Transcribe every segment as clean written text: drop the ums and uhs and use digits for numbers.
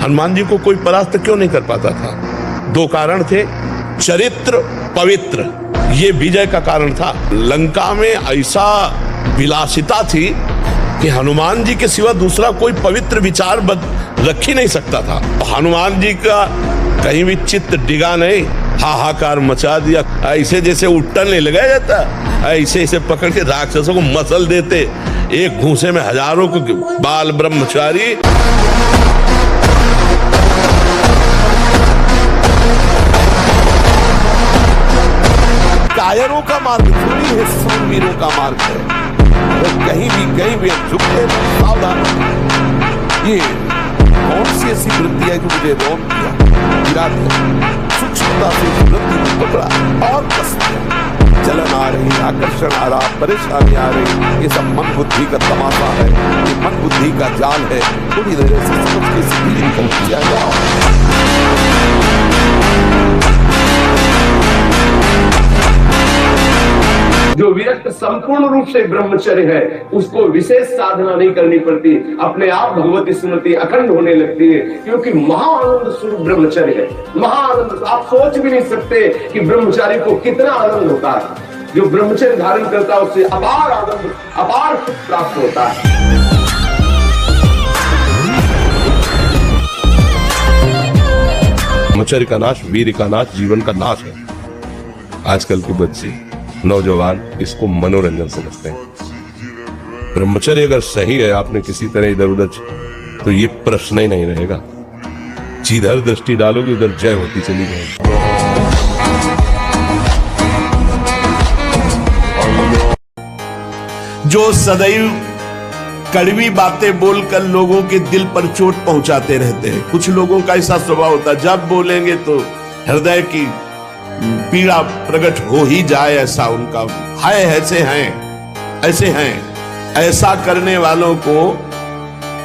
हनुमान जी को कोई परास्त क्यों नहीं कर पाता था? दो कारण थे। चरित्र पवित्र, ये विजय का कारण था। लंका में ऐसा विलासिता थी कि हनुमान जी के सिवा दूसरा कोई पवित्र विचार रख ही नहीं सकता था। हनुमान जी का कहीं भी चित्त डिगा नहीं, हाहाकार मचा दिया। ऐसे जैसे उट्टन नहीं लगाया जाता, ऐसे ऐसे पकड़ के राक्षसों को मसल देते। एक घूंसे में हजारों को बाल ब्रह्मचारी। कायरों का मार्ग थोड़ी है, सूरवीरों का मार्ग है। वो कहीं भी झुकते सावधान। ये कौन सी ऐसी वृत्ति है जो मुझे रोक दिया, गिरा दिया? सूक्ष्मता से वृत्ति को पकड़ा और कस दिया। जलन आ रही, आकर्षण आ रहा, परेशानी आ रही, ये सब मन बुद्धि का तमाशा है, ये मन बुद्धि का जाल है। थोड़ी देर से सोच के सीधी निकल किया जाओ। जो विरक्त संपूर्ण रूप से ब्रह्मचर्य है, उसको विशेष साधना नहीं करनी पड़ती, अपने आप भगवती स्मृति अखंड होने लगती है, क्योंकि महाआनंद स्वरूप ब्रह्मचर्य है। महाआनंद, आप सोच भी नहीं सकते कि ब्रह्मचारी को कितना आनंद होता है। जो ब्रह्मचर्य धारण करता है उससे अपार आनंद, अपार सुख प्राप्त होता है। ब्रह्मचर्य का नाश वीर का नाश, जीवन का नाश है। आजकल के बच्चे नौजवान इसको मनोरंजन समझते हैं। ब्रह्मचर्य अगर सही है, आपने किसी तरह इधर उधर, तो ये प्रश्न ही नहीं रहेगा। जिधर दृष्टि डालोगे उधर जय होती चली जाएगी। जो सदैव कड़वी बातें बोलकर लोगों के दिल पर चोट पहुंचाते रहते हैं। कुछ लोगों का ऐसा स्वभाव होता है, जब बोलेंगे तो हृदय की पीड़ा प्रकट हो ही जाए, ऐसा उनका है। ऐसे हैं। ऐसा करने वालों को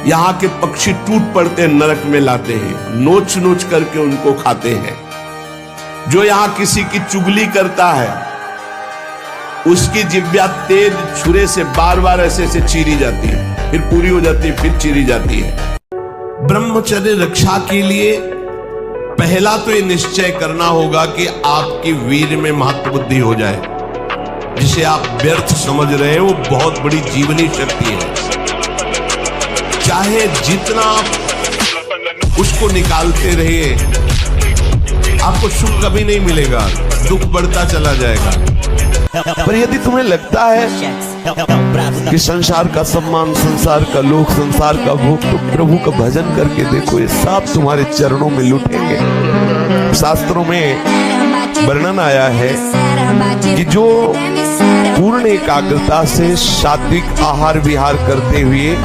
यहाँ के पक्षी टूट पड़ते नरक में लाते हैं, नोच नोच करके उनको खाते हैं। जो यहाँ किसी की चुगली करता है, उसकी जिह्वा तेज छुरे से बार बार ऐसे चीरी जाती है, फिर पूरी हो जाती है, फिर चीरी जाती है। ब्रह्मचर्य रक्षा के लिए पहला तो ये निश्चय करना होगा कि आपकी वीर में महत्व बुद्धि हो जाए। जिसे आप व्यर्थ समझ रहे हैं वो बहुत बड़ी जीवनी शक्ति है। चाहे जितना आप उसको निकालते रहिए, आपको सुख कभी नहीं मिलेगा, दुख बढ़ता चला जाएगा। पर यदि तुम्हें लगता है कि संसार का सम्मान, संसार का लोक, संसार का भोग, तो प्रभु का भजन करके देखो, ये सब तुम्हारे चरणों में लुटेंगे। शास्त्रों में वर्णन आया है कि जो पूर्ण एकाग्रता से सात्विक आहार विहार करते हुए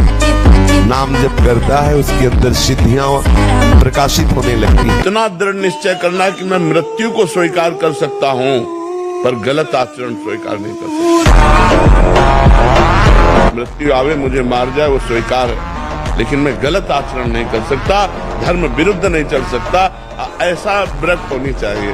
नाम जप करता है, उसके अंदर सिद्धियां प्रकाशित होने लगती है। इतना दृढ़ निश्चय करना कि मैं मृत्यु को स्वीकार कर सकता हूं, पर गलत आचरण स्वीकार नहीं कर सकता। मृत्यु आवे मुझे मार जाए वो स्वीकार है, लेकिन मैं गलत आचरण नहीं कर सकता, धर्म विरुद्ध नहीं चल सकता। ऐसा व्रत होनी चाहिए।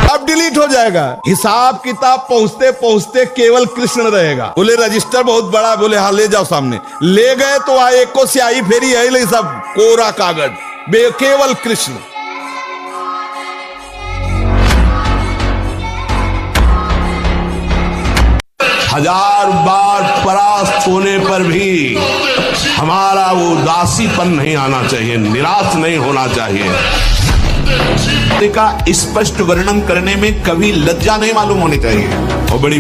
अब डिलीट हो जाएगा, हिसाब किताब पहुंचते पहुंचते केवल कृष्ण रहेगा। बोले रजिस्टर बहुत बड़ा, बोले हाँ ले जाओ सामने। ले गए तो आ एक को स्याही फेरी है, ले सब कोरा कागज, केवल कृष्ण। हजार बार परास्त होने पर भी हमारा वो उदासीपन नहीं आना चाहिए, निराश नहीं होना चाहिए। का स्पष्ट वर्णन करने में कभी लज्जा नहीं मालूम होनी चाहिए। और बड़ी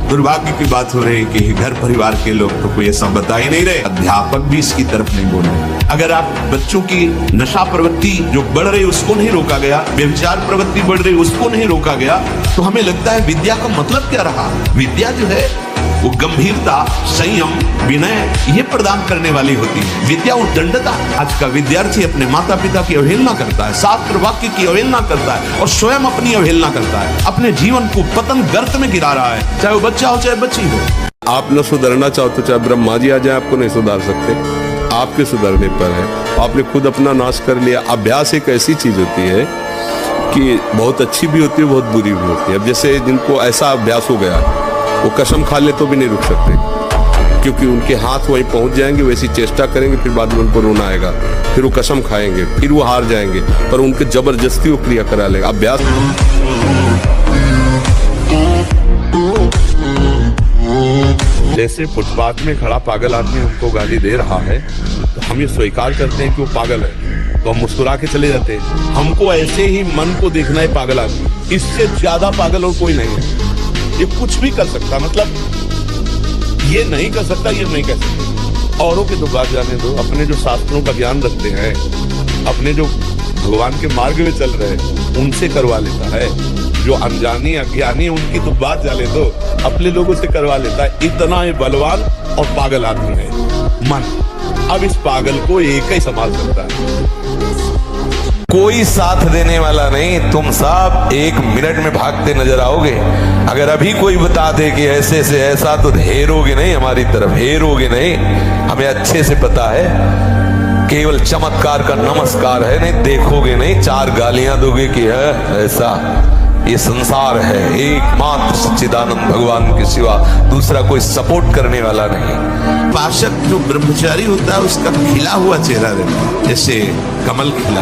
दुर्भाग्य की बात हो रही है कि घर परिवार के लोग तो कोई ऐसा बता ही नहीं रहे, अध्यापक भी इसकी तरफ नहीं बोल रहे। अगर आप बच्चों की नशा प्रवृत्ति जो बढ़ रही उसको नहीं रोका गया, व्यभिचार प्रवृत्ति बढ़ रही उसको नहीं रोका गया, तो हमें लगता है विद्या का मतलब क्या रहा। विद्या जो है वो गंभीरता, संयम, विनय ये प्रदान करने वाली होती है। विद्या उद्दंडता। आज का विद्यार्थी अपने माता पिता की अवहेलना करता है, शास्त्र वाक्य की अवहेलना करता है और स्वयं अपनी अवहेलना करता है। अपने जीवन को पतन गर्त में गिरा रहा है, चाहे वो बच्चा हो चाहे बच्ची हो। आप न सुधरना चाहो तो चाहे ब्रह्मा जी आ जाए, आपको नहीं सुधार सकते। आपके सुधरने पर है। आपने खुद अपना नाश कर लिया। अभ्यास एक ऐसी चीज होती है कि बहुत अच्छी भी होती है, बहुत बुरी भी होती है। अब जैसे जिनको ऐसा अभ्यास हो गया, वो कसम खा ले तो भी नहीं रुक सकते, क्योंकि उनके हाथ वहीं पहुंच जाएंगे, वैसी चेष्टा करेंगे, फिर बाद में उनको रोना आएगा, फिर वो कसम खाएंगे, फिर वो हार जाएंगे, पर उनके जबरदस्ती वो क्रिया करा लेगा। अभ्यास जैसे फुटपाथ में खड़ा पागल आदमी हमको गाली दे रहा है, तो हम ये स्वीकार करते हैं कि वो पागल है, तो हम मुस्कुरा के चले जाते हैं। हमको ऐसे ही मन को देखना है पागल आदमी, इससे ज्यादा पागल और कोई नहीं है। ये कुछ भी कर सकता, मतलब ये नहीं कर सकता, ये नहीं कर सकता। औरों के तो बात जाने दो, अपने जो शास्त्रों का ज्ञान रखते हैं, अपने जो भगवान के मार्ग में चल रहे हैं, उनसे करवा लेता है। जो अनजानी अज्ञानी, उनकी तो बात जाने दो, अपने लोगों से करवा लेता है। इतना ये बलवान और पागल आदमी है मन। अब इस पागल को एक ही संभाल सकता है, कोई साथ देने वाला नहीं। तुम सब 1 मिनट में भागते नजर आओगे। अगर अभी कोई बता दे कि ऐसे से ऐसा, तो हेरोगे नहीं हमारी तरफ, हेरोगे नहीं। हमें अच्छे से पता है, केवल चमत्कार का नमस्कार है, नहीं देखोगे नहीं, 4 गालियां दोगे कि है ऐसा। ये संसार है, एकमात्र सच्चिदानंद भगवान के सिवा दूसरा कोई सपोर्ट करने वाला नहीं। पाशक जो ब्रह्मचारी होता है, उसका खिला हुआ चेहरा रहता है, जैसे कमल खिला,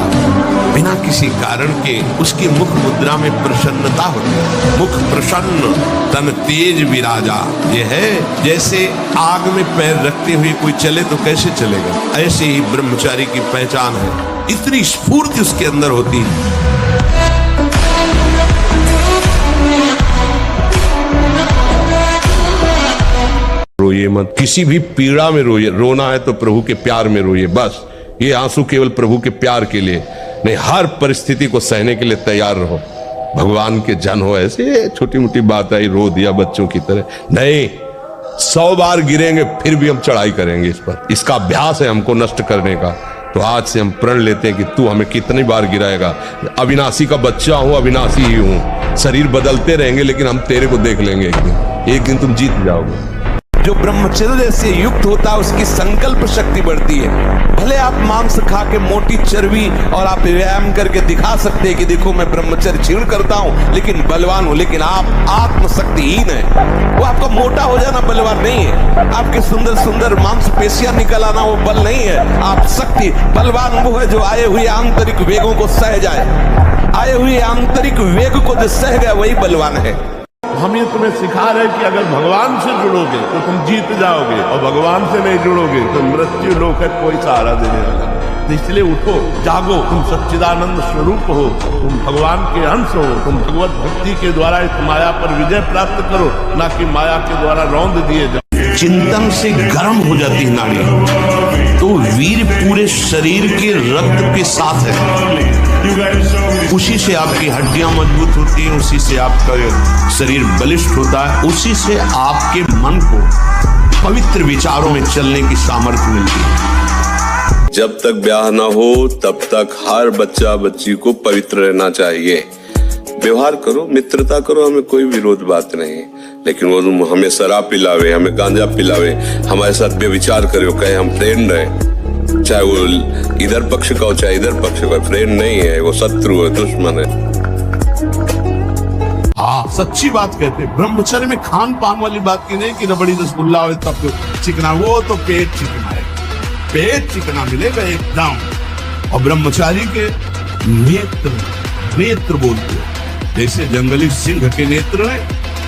बिना किसी कारण के उसकी मुख मुद्रा में प्रसन्नता होती है। मुख प्रसन्न, तन तेज विराजा। ये है जैसे आग में पैर रखते हुए कोई चले तो कैसे चलेगा, ऐसे ही ब्रह्मचारी की पहचान है। इतनी स्फूर्ति उसके अंदर होती है। रोइए मत, किसी भी पीड़ा में रोइए। रोना है तो प्रभु के प्यार में रोइए, बस। ये आंसू केवल प्रभु के प्यार के लिए नहीं, हर परिस्थिति को सहने के लिए तैयार रहो। भगवान के जन हो, ऐसे छोटी मोटी बात आई रो दिया बच्चों की तरह नहीं। 100 बार गिरेंगे फिर भी हम चढ़ाई करेंगे इस पर। इसका अभ्यास है हमको नष्ट करने का। तो आज से हम प्रण लेते हैं कि तू हमें कितनी बार गिराएगा। अविनाशी का बच्चा हूं, अविनाशी ही हूं। शरीर बदलते रहेंगे, लेकिन हम तेरे को देख लेंगे एक दिन तुम जीत जाओगे। जो ब्रह्मचर्य से युक्त होता है, उसकी संकल्प शक्ति बढ़ती है। भले आप मांस खा के मोटी चर्बी और आप व्यायाम करके दिखा सकते हैं कि देखो मैं ब्रह्मचर्य क्षीण करता हूं, लेकिन बलवान हूं, लेकिन आप आत्मशक्तिहीन है। वो आपका मोटा हो जाना बलवान नहीं है, आपके सुंदर सुंदर मांसपेशियां निकल आना वो बल नहीं है। आप शक्ति बलवान वो है जो आए हुए आंतरिक वेगों को सह जाए। आए हुए आंतरिक वेग को जो सह गया वही बलवान है। हम ये तुम्हें सिखा रहे हैं कि अगर भगवान से जुड़ोगे तो तुम जीत जाओगे, और भगवान से नहीं जुड़ोगे तो मृत्यु लोक है, कोई सहारा देने वाला। तो इसलिए उठो, जागो, तुम सच्चिदानंद स्वरूप हो, तुम भगवान के अंश हो। तुम भगवत भक्ति के द्वारा इस माया पर विजय प्राप्त करो, ना कि माया के द्वारा रौंद दिए जाओ। चिंतन से गर्म हो जाती है नाड़ी, तो वीर पूरे शरीर के रक्त के साथ है। उसी से आपकी हड्डियां मजबूत होती हैं, उसी से आपका शरीर बलिष्ठ होता है, उसी से आपके मन को पवित्र विचारों में चलने की सामर्थ्य मिलती है। जब तक ब्याह ना हो तब तक हर बच्चा बच्ची को पवित्र रहना चाहिए। व्यवहार करो, मित्रता करो, हमें कोई विरोध बात नहीं, लेकिन वो हमें शराब पिलावे, हमें गांजा पिलावे, हमारे साथ बेविचार करे, कहे हम फ्रेंड रहे, चाहे वो इधर पक्ष का हो चाहे इधर पक्ष का, फ्रेंड नहीं है, वो शत्रु है, दुश्मन है। हाँ, सच्ची बात कहते हैं। ब्रह्मचर्य में खान पान वाली बात की नहीं कि रबड़ी रसगुल्ला हो तब चिकना, वो तो पेट चिकना है, पेट चिकना मिलेगा एकदम। और ब्रह्मचारी के नेत्र बोलते हैं, जैसे जंगली सिंह के नेत्र है,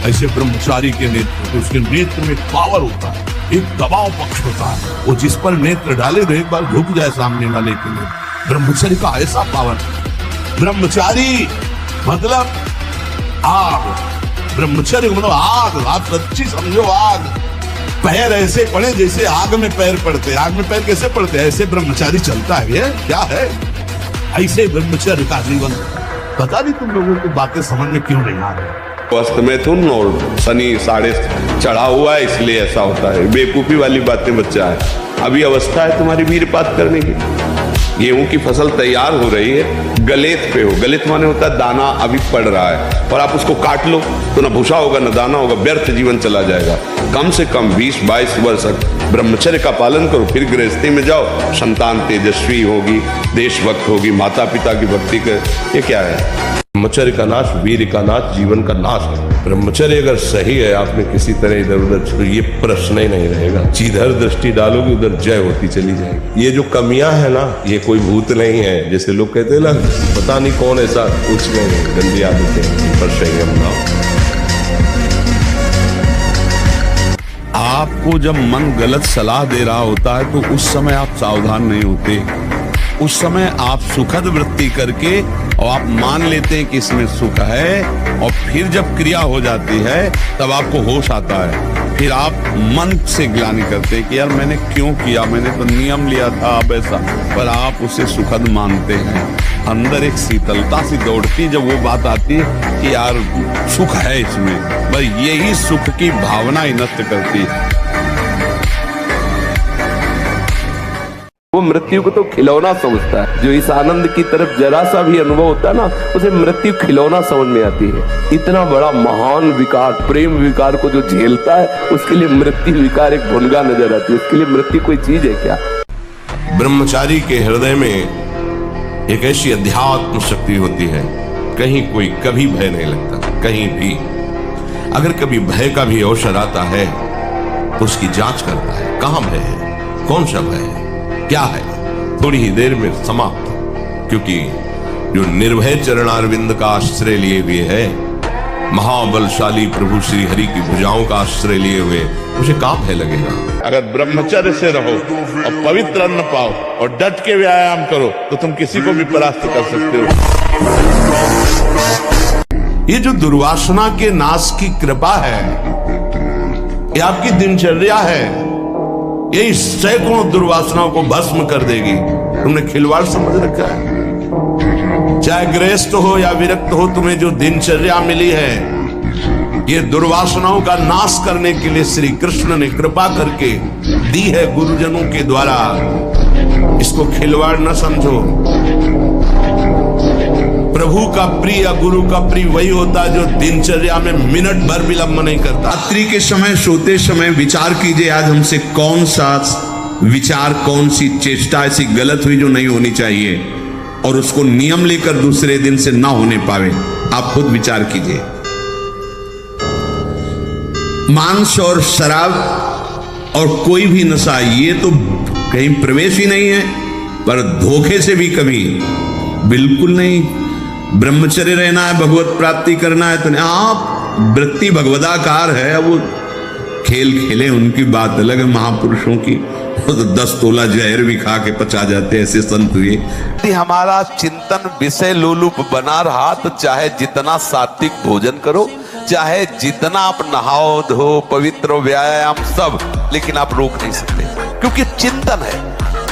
ऐसे ब्रह्मचारी के नेत्र, तो उसके नेत्र में पावर होता है, एक दबाव पक्ष होता है। वो जिस पर नेत्र डाले तो एक बार झुक जाए सामने वाले के लिए। ब्रह्मचर्य का ऐसा पावर। ब्रह्मचारी मतलब आग, ब्रह्मचर्य मतलब आग। आप सच्ची समझो, आग। पैर ऐसे पड़े जैसे आग में पैर पड़ते। आग में पैर कैसे पड़ते? ऐसे ब्रह्मचारी चलता है। ये क्या है? ऐसे ब्रह्मचर्य का जीवन। पता नहीं तुम लोगों को बातें समझ में क्यों नहीं आ रही। वस्त में तुम और शनि 6.5 चढ़ा हुआ है, इसलिए ऐसा होता है। बेवकूफी वाली बातें बच्चा है। अभी अवस्था है तुम्हारी वीरपात करने की। गेहूं की फसल तैयार हो रही है, गलेत पे हो। गलेत माने होता है दाना अभी पड़ रहा है, और आप उसको काट लो तो ना भूसा होगा ना दाना होगा, व्यर्थ जीवन चला जाएगा। कम से कम 20-22 वर्ष ब्रह्मचर्य का पालन करो, फिर गृहस्थी में जाओ। संतान तेजस्वी होगी, देशभक्त होगी, माता पिता की भक्ति कर। ये क्या है? ब्रह्मचर्य का नाश वीर का नाश जीवन का नाश है। ब्रह्मचर्य अगर सही है, आपने किसी तरह इधर उधर तो ये प्रश्न ही नहीं रहेगा। जिधर दृष्टि डालोगे उधर जय होती चली जाएगी। ये जो कमियां है ना, ये कोई भूत नहीं है। जैसे लोग कहते हैं ना, पता नहीं कौन ऐसा, कुछ नहीं, गंदी आदतें पर संयम लाओ। आपको जब मन गलत सलाह दे रहा होता है तो उस समय आप सावधान नहीं होते। उस समय आप सुखद वृत्ति करके और आप मान लेते हैं कि इसमें सुख है, और फिर जब क्रिया हो जाती है तब आपको होश आता है। फिर आप मन से ग्लानि करते हैं कि यार मैंने क्यों किया, मैंने तो नियम लिया था अब ऐसा, पर आप उसे सुखद मानते हैं। अंदर एक शीतलता सी दौड़ती जब वो बात आती है कि यार सुख है इसमें, बस यही सुख की भावना ही नष्ट करती है। वो मृत्यु को तो खिलौना समझता है। जो इस आनंद की तरफ जरा सा भी अनुभव होता है ना, उसे मृत्यु खिलौना समझ में आती है। इतना बड़ा महान विकार, प्रेम विकार को जो झेलता है, उसके लिए मृत्यु विकार एक भुनगा नजर आती है। उसके लिए मृत्यु कोई चीज है क्या? ब्रह्मचारी के हृदय में एक ऐसी अध्यात्म शक्ति होती है, कहीं कोई कभी भय नहीं लगता, कहीं भी। अगर कभी भय का भी अवसर आता है तो उसकी जांच करता है, कहां भय है, कौन सा भय है, क्या है, थोड़ी ही देर में समाप्त। क्योंकि जो निर्भय चरणारविंद का आश्रय लिए हुए है, महाबलशाली प्रभु श्री हरि की भुजाओं का आश्रय लिए हुए, मुझे कहां भय लगेगा। अगर ब्रह्मचर्य से रहो और पवित्र अन्न पाओ और डट के व्यायाम करो तो तुम किसी को भी परास्त कर सकते हो। ये जो दुर्वासना के नाश की कृपा है, ये आपकी दिनचर्या है, यही सैकड़ों दुर्वासनाओं को भस्म कर देगी। तुमने खिलवाड़ समझ रखा है। चाहे गृहस्थ हो या विरक्त हो, तुम्हें जो दिनचर्या मिली है, ये दुर्वासनाओं का नाश करने के लिए श्री कृष्ण ने कृपा करके दी है गुरुजनों के द्वारा। इसको खिलवाड़ न समझो। प्रभु का प्रिय, गुरु का प्रिय वही होता है जो दिनचर्या में मिनट भर विलंब नहीं करता। रात्रि के समय, सोते समय विचार कीजिए, आज हमसे कौन सा विचार, कौन सी चेष्टा ऐसी गलत हुई जो नहीं होनी चाहिए, और उसको नियम लेकर दूसरे दिन से ना होने पावे। आप खुद विचार कीजिए। मांस और शराब और कोई भी नशा, ये तो कहीं प्रवेश ही नहीं है, पर धोखे से भी कभी बिल्कुल नहीं। ब्रह्मचर्य रहना है, भगवत प्राप्ति करना है, तो आप वृत्ति भगवदाकार है। वो खेल खेले, उनकी बात अलग है। महापुरुषों की तो 10 तोला जहर भी खा के पचा जाते, ऐसे संत हुए। हमारा चिंतन विषय लोलुप बना रहा तो चाहे जितना सात्विक भोजन करो, चाहे जितना आप नहाओ धो, पवित्र व्यायाम सब, लेकिन आप रोक नहीं सकते, क्योंकि चिंतन है।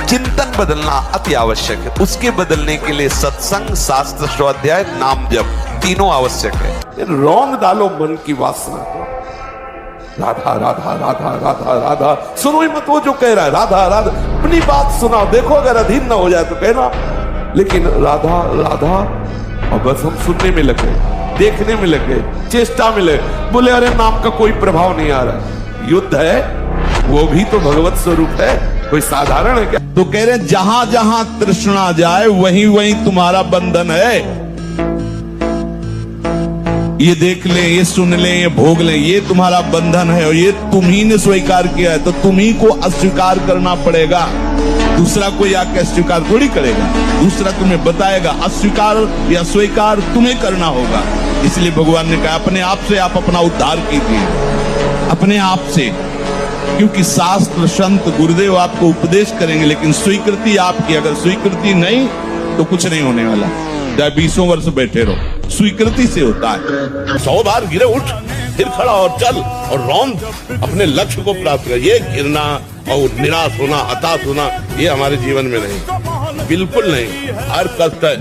चिंतन बदलना अति आवश्यक है। उसके बदलने के लिए सत्संग, शास्त्र स्वाध्याय, नाम जप, तीनों आवश्यक है। रौंद डालो मन की वासना को। राधा राधा राधा राधा राधा, सुनो ही मत वो जो कह रहा है राधा राधा। अपनी बात सुनाओ, देखो अगर अधीन ना हो जाए तो कहना, लेकिन राधा राधा, और बस हम सुनने में लगे, देखने में लगे, चेष्टा में लगे। बोले अरे नाम का कोई प्रभाव नहीं आ रहा। युद्ध है, वो भी तो भगवत स्वरूप है, कोई साधारण है क्या? तो कह रहे हैं जहां जहां तृष्णा जाए वहीं वहीं तुम्हारा बंधन है। ये देख ले, ये सुन ले, ये भोग ले, ये तुम्हारा बंधन है, और ये तुम ही ने स्वीकार किया है, तो तुम ही को अस्वीकार करना पड़ेगा। दूसरा कोई आके अस्वीकार थोड़ी करेगा, दूसरा तुम्हें बताएगा। अस्वीकार या स्वीकार तुम्हें करना होगा। इसलिए भगवान ने कहा अपने आप से आप अपना उद्धार कीजिए, अपने आप से। क्योंकि शास्त्र, संत, गुरुदेव आपको उपदेश करेंगे, लेकिन स्वीकृति आपकी। अगर स्वीकृति नहीं तो कुछ नहीं होने वाला। चाहे 20 वर्ष बैठे रहो, स्वीकृति से होता है। 100 बार गिरे, उठ, फिर खड़ा और चल, और रौंद अपने लक्ष्य को प्राप्त कर। ये गिरना और निराश होना, हताश होना, ये हमारे जीवन में नहीं, बिल्कुल नहीं। हर कष्ट है,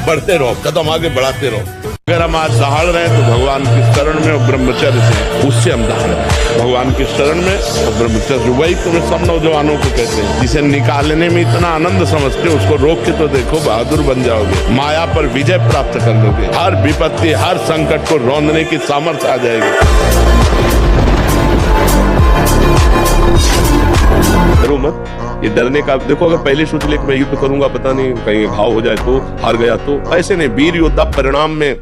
बढ़ते रहो, कदम आगे बढ़ाते रहो। अगर हम आज दहाड़ रहे हैं तो भगवान की शरण में और ब्रह्मचर्य से, उससे हम दहाड़ रहे हैं। भगवान की शरण में और ब्रह्मचर्य, वही तुम्हें सब नौजवानों को कहते हैं। जिसे निकालने में इतना आनंद समझते हो, उसको रोक के तो देखो, बहादुर बन जाओगे, माया पर विजय प्राप्त कर लोगे। हर विपत्ति, हर संकट को रौंदने की सामर्थ्य आ जाएगी। डरो मत, ये डरने का देखो, अगर पहले सोच ले कि मैं युद्ध करूंगा, पता नहीं कहीं घाव हो जाए तो, हार गया तो, ऐसे नहीं। वीर योद्धा परिणाम में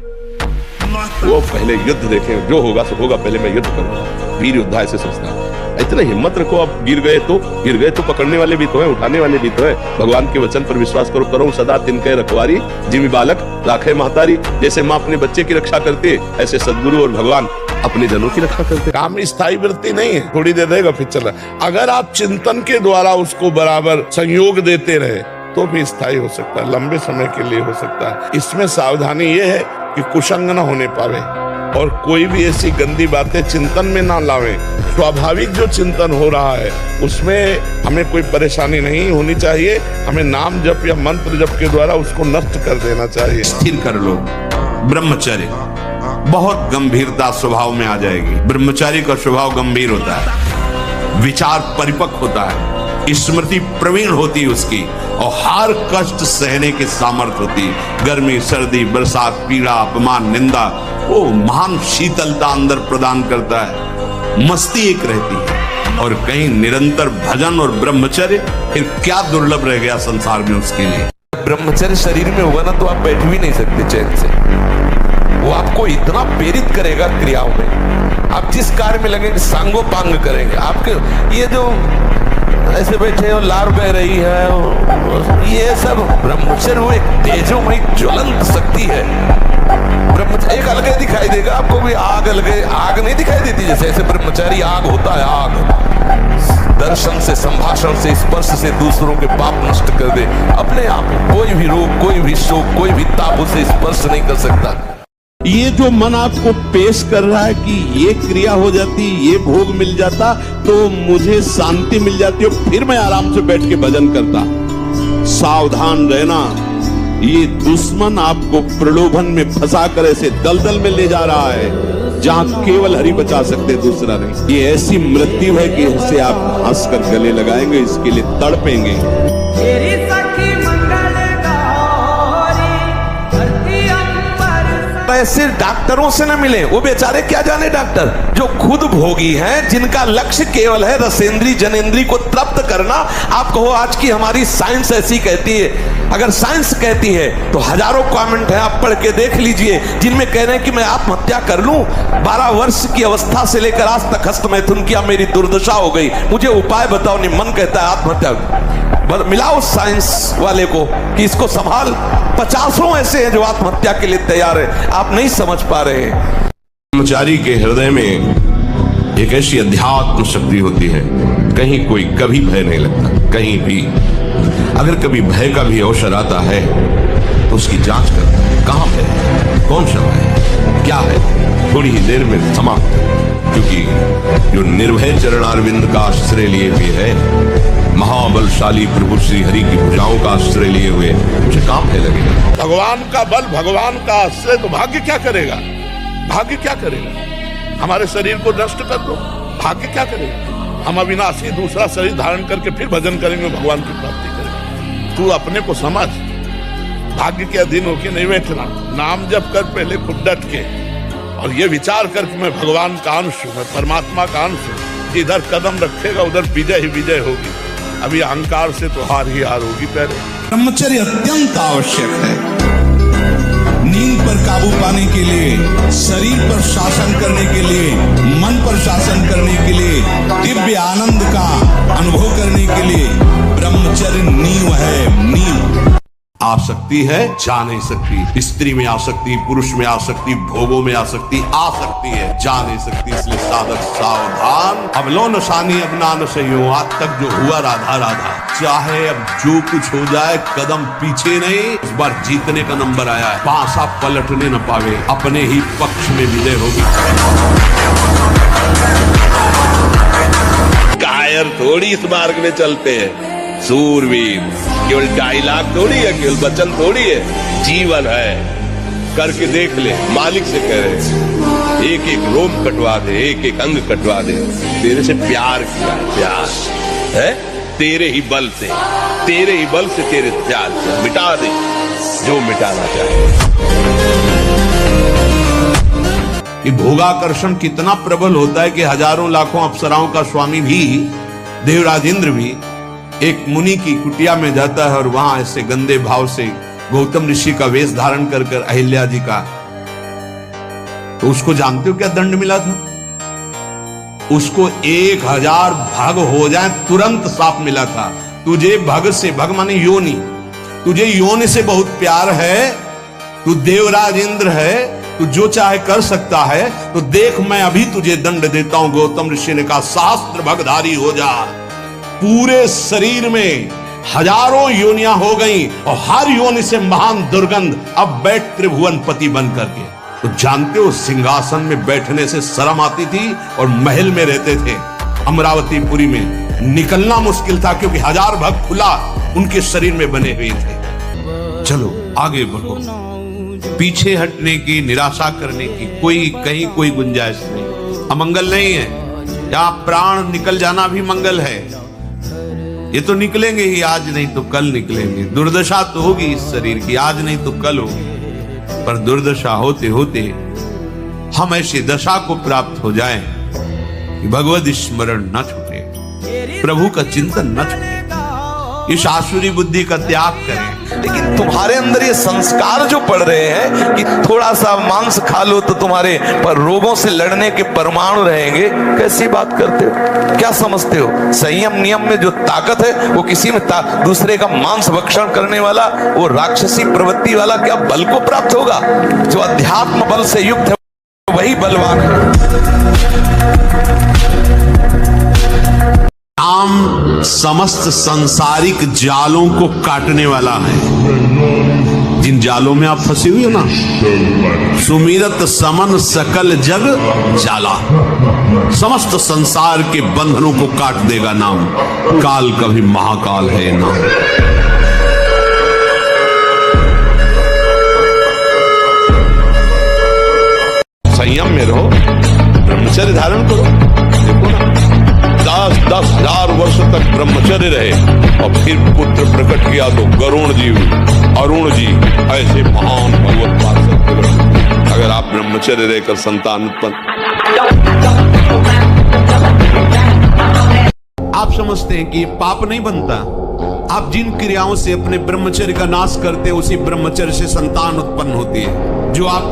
वो पहले युद्ध देखें, जो होगा सो होगा, पहले मैं युद्ध करूंगा। वीर योद्धा ऐसे सोचता है। इतना हिम्मत रखो, आप गिर गए तो पकड़ने वाले भी तो है, उठाने वाले भी तो है। भगवान के वचन पर विश्वास करो, करो सदा तिनके रखवारी, जिमी बालक राखे महतारी। जैसे माँ अपने बच्चे की रक्षा करती है, ऐसे सदगुरु और भगवान अपने जनों की रक्षा करते। काम स्थायी वृत्ति नहीं है, थोड़ी देर रहेगा फिर चला। अगर आप चिंतन के द्वारा उसको बराबर संयोग देते रहे तो भी स्थायी हो सकता है, लंबे समय के लिए हो सकता है। इसमें सावधानी ये है कि कुसंग न होने पावे और कोई भी ऐसी गंदी बातें चिंतन में ना लावे। स्वाभाविक जो चिंतन हो रहा है उसमें हमें कोई परेशानी नहीं होनी चाहिए। हमें नाम जप या मंत्र जप के द्वारा उसको नष्ट कर देना चाहिए। स्थिर कर लो। ब्रह्मचर्य बहुत गंभीरता स्वभाव में आ जाएगी। ब्रह्मचारी का स्वभाव गंभीर होता है, विचार परिपक्व होता है, स्मृति प्रवीण होती उसकी, और हर कष्ट सहने के सामर्थ्य होती। गर्मी, सर्दी, बरसात, पीड़ा, अपमान, निंदा, वो महान शीतलता अंदर प्रदान करता है। मस्ती एक रहती है, और कहीं निरंतर भजन और ब्रह्मचर्य, फिर क्या दुर्लभ रह गया संसार में उसके लिए। ब्रह्मचर्य शरीर में होगा ना तो आप बैठ भी नहीं सकते चैन से। वो आपको इतना प्रेरित करेगा क्रियाओं में, आप जिस कार्य में लगेंगे सांगोपांग करेंगे। आपके ये जो ऐसे बैठे हो, लार बह रही है, ये सब ब्रह्मचर्य वो एक तेजोमयी ज्वलंत शक्ति है। ब्रह्मचर्य एक अलग दिखाई देगा आपको भी, आग अलगे, आग नहीं दिखाई देती जैसे, ऐसे ब्रह्मचारी आग होता है। आग दर्शन से, संभाषण से, स्पर्श से दूसरों के पाप नष्ट कर दे अपने आप। कोई भी रोग, कोई भी शोक, कोई भी ताप उसे स्पर्श नहीं कर सकता। ये जो मन आपको पेश कर रहा है कि ये क्रिया हो जाती, ये भोग मिल जाता तो मुझे शांति मिल जाती और फिर मैं आराम से बैठ के भजन करता, सावधान रहना। ये दुश्मन आपको प्रलोभन में फंसा कर ऐसे दलदल में ले जा रहा है जहां केवल हरि बचा सकते, दूसरा नहीं। ये ऐसी मृत्यु है कि इसे आप हंसकर गले लगाएंगे, इसके लिए तड़पेंगे। ऐसे डॉक्टरों से न मिले, वो बेचारे क्या जाने डॉक्टर, जो खुद भोगी हैं, जिनका लक्ष्य केवल है रसेंद्री जनेंद्री को तृप्त करना। आप कहो आज की हमारी साइंस ऐसी कहती है, अगर साइंस कहती है तो हजारों कमेंट है, आप पढ़ के देख लीजिए, जिनमें कह रहे हैं कि मैं आत्महत्या कर लूं। 12 वर्ष की अवस्था से लेकर आज तक हस्त मैथुन किया, मेरी दुर्दशा हो गई, मुझे उपाय बताओ। नहीं, मन कहता है आत्महत्या। मिलाओ साइंस वाले को कि इसको संभाल। 50 ऐसे हैं जो आत्महत्या के लिए तैयार है, आप नहीं समझ पा रहे हैं। ब्रह्मचारी के हृदय में एक ऐसी अध्यात्म शक्ति होती है, कहीं कोई कभी भय नहीं लगता, कहीं भी। अगर कभी भय का भी अवसर आता है तो उसकी जांच कर, कहां भय है, कौन सा भय, क्या है, थोड़ी ही देर में समाप्त। क्योंकि जो निर्भय चरणारविंद का आश्रय लिए हुए है, महाबलशाली प्रभु श्री हरि की भुजाओं का आश्रय लिए हुए, मुझे काम है लगेगा। भगवान का बल, भगवान का आश्रय, तो भाग्य क्या करेगा? भाग्य क्या करेगा? हमारे शरीर को नष्ट कर दो, भाग्य क्या करेगा? हम अविनाशी दूसरा शरीर धारण करके फिर भजन करेंगे, भगवान की प्राप्ति करेंगे। तू अपने को समझ, भाग्य के अधीन होके नहीं बैठना। नाम जप कर पहले खुद डट के, और ये विचार कर कि मैं भगवान का अंश हूं, मैं परमात्मा का अंश हूं। इधर कदम रखेगा उधर विजय ही विजय होगी। अभी अहंकार से तो हार ही हार होगी। पहले ब्रह्मचर्य अत्यंत आवश्यक है। नींद पर काबू पाने के लिए, शरीर पर शासन करने के लिए, मन पर शासन करने के लिए, दिव्य आनंद का अनुभव करने के लिए ब्रह्मचर्य नींव है, नींव। आसक्ति है, जा नहीं सकती। स्त्री में आसक्ति, पुरुष में आसक्ति, भोगों में आसक्ति आ सकती है, जा नहीं सकती। इसलिए साधक सावधान। अब लो नशानी अब ना न सही हो। आज तक जो हुआ राधा राधा, चाहे अब जो कुछ हो जाए, कदम पीछे नहीं। इस बार जीतने का नंबर आया है, पासा पलटने न पावे, अपने ही पक्ष में विजय होगी। कायर थोड़ी इस मार्ग में चलते हैं, सूरवीर। केवल डायलॉग थोड़ी है, केवल वचन थोड़ी है, जीवन है। करके देख ले। मालिक से कह रहे, एक एक रोम कटवा दे, एक एक अंग कटवा दे। तेरे से प्यार किया, प्यार है तेरे ही बल से, तेरे ही बल से, तेरे प्यार से मिटा दे जो मिटाना चाहे। ये भोगाकर्षण कितना प्रबल होता है कि हजारों लाखों अप्सराओं का स्वामी भी देवराज इंद्र भी एक मुनि की कुटिया में जाता है और वहां ऐसे गंदे भाव से गौतम ऋषि का वेश धारण कर कर अहिल्या जी का, तो उसको जानते हो क्या दंड मिला था? उसको 1000 भग हो जाए तुरंत साफ मिला था। तुझे भग से, भग माने योनि, तुझे योनि से बहुत प्यार है, तू देवराज इंद्र है, तू जो चाहे कर सकता है, तो देख मैं अभी तुझे दंड देता हूं। गौतम ऋषि ने कहा सहस्त्र भगधारी हो जा। पूरे शरीर में हजारों योनियां हो गई और हर योनि से महान दुर्गंध, अब बैठ त्रिभुवन पति बन करके। तो जानते हो सिंहासन में बैठने से शर्म आती थी और महल में रहते थे अमरावतीपुरी में, निकलना मुश्किल था क्योंकि 1000 भग खुला उनके शरीर में बने हुए थे। चलो आगे बढ़ो, पीछे हटने की, निराशा करने की कहीं कोई गुंजाइश नहीं। अमंगल नहीं है, या प्राण निकल जाना भी मंगल है। ये तो निकलेंगे ही, आज नहीं तो कल निकलेंगे। दुर्दशा तो होगी इस शरीर की, आज नहीं तो कल होगी, पर दुर्दशा होते होते हम ऐसी दशा को प्राप्त हो जाएं कि भगवद स्मरण न छूटे, प्रभु का चिंतन न छूटे, इस आसुरी बुद्धि का त्याग करें। लेकिन तुम्हारे अंदर ये संस्कार जो पड़ रहे हैं कि थोड़ा सा मांस खा लो तो तुम्हारे पर रोगों से लड़ने के परमाणु रहेंगे, कैसी बात करते हो? क्या समझते हो? संयम नियम में जो ताकत है वो किसी में दूसरे का मांस भक्षण करने वाला, वो राक्षसी प्रवृत्ति वाला क्या बल को प्राप्त होगा? जो अध्यात्म बल से युक्त है वही बलवान है। नाम समस्त सांसारिक जालों को काटने वाला है। जिन जालों में आप फंसे हुए ना, सुमिरत समन सकल जग जाला, समस्त संसार के बंधनों को काट देगा नाम। काल का भी महाकाल है नाम। संयम में रहो, ब्रह्मचर्य धारण करो। देखो ना, 10,000 वर्ष तक ब्रह्मचर्य रहे और फिर पुत्र प्रकट किया तो गरुण जी, अरुण जी, ऐसे महान भगवत पार्षद। अगर आप ब्रह्मचर्य रहकर संतान उत्पन्न, आप समझते हैं कि ये पाप नहीं बनता। आप जिन क्रियाओं से अपने ब्रह्मचर्य का नाश करते हैं, उसी ब्रह्मचर्य से संतान उत्पन्न होती है। जो आप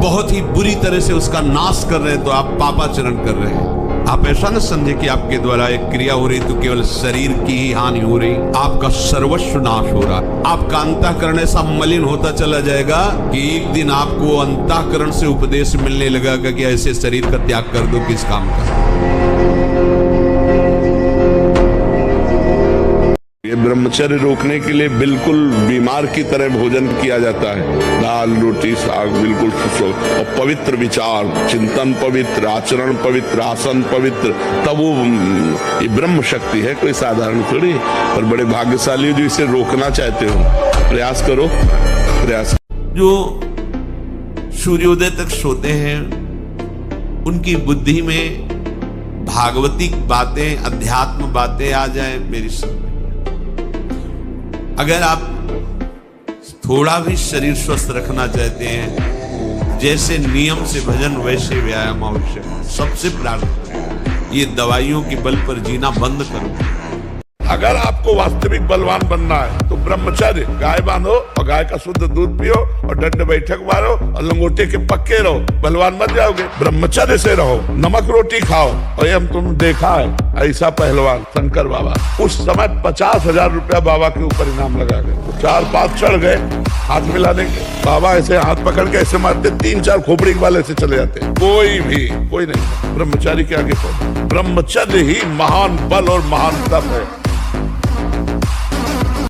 बहुत ही बुरी तरह से उसका नाश कर रहे हैं, तो आप पापाचरण कर रहे हैं। आप ऐसा न समझे कि आपके द्वारा एक क्रिया हो रही तो केवल शरीर की ही हानि हो रही, आपका सर्वस्व नाश हो रहा। आपका अंतःकरण ऐसा मलिन होता चला जाएगा कि एक दिन आपको अंतःकरण से उपदेश मिलने लगेगा कि ऐसे शरीर का त्याग कर दो, किस काम का। ये ब्रह्मचर्य रोकने के लिए बिल्कुल बीमार की तरह भोजन किया जाता है। दाल रोटी साग बिल्कुल और पवित्र विचार, चिंतन पवित्र, आचरण पवित्र, आसन पवित्र, तब वो ये ब्रह्म शक्ति है, कोई साधारण थोड़ी। पर बड़े भाग्यशाली जो इसे रोकना चाहते हो, प्रयास करो, प्रयास। जो सूर्योदय तक सोते हैं उनकी बुद्धि में भागवतिक बातें, अध्यात्म बातें आ जाए, मेरी समझ। अगर आप थोड़ा भी शरीर स्वस्थ रखना चाहते हैं, जैसे नियम से भजन वैसे व्यायाम आवश्यक है। सबसे प्रार्थना, ये दवाइयों के बल पर जीना बंद करो। अगर आपको वास्तविक बलवान बनना है तो ब्रह्मचर्य, गाय बांधो और गाय का शुद्ध दूध पियो और दंड बैठक मारो और लंगोटे के पक्के रहो, बलवान मत जाओगे। ब्रह्मचर्य से रहो, नमक रोटी खाओ। और ये हम तुम देखा है ऐसा पहलवान शंकर बाबा, उस समय 50,000 रुपया बाबा के ऊपर इनाम लगा गए। 4-5 चढ़ गए हाथ मिलाने के, बाबा ऐसे हाथ पकड़ के ऐसे मारते, 3-4 खोपड़ी वाले से चले जाते। कोई नहीं, ब्रह्मचारी के आगे पहुंचे। ब्रह्मचर्य ही महान बल और महान तप है।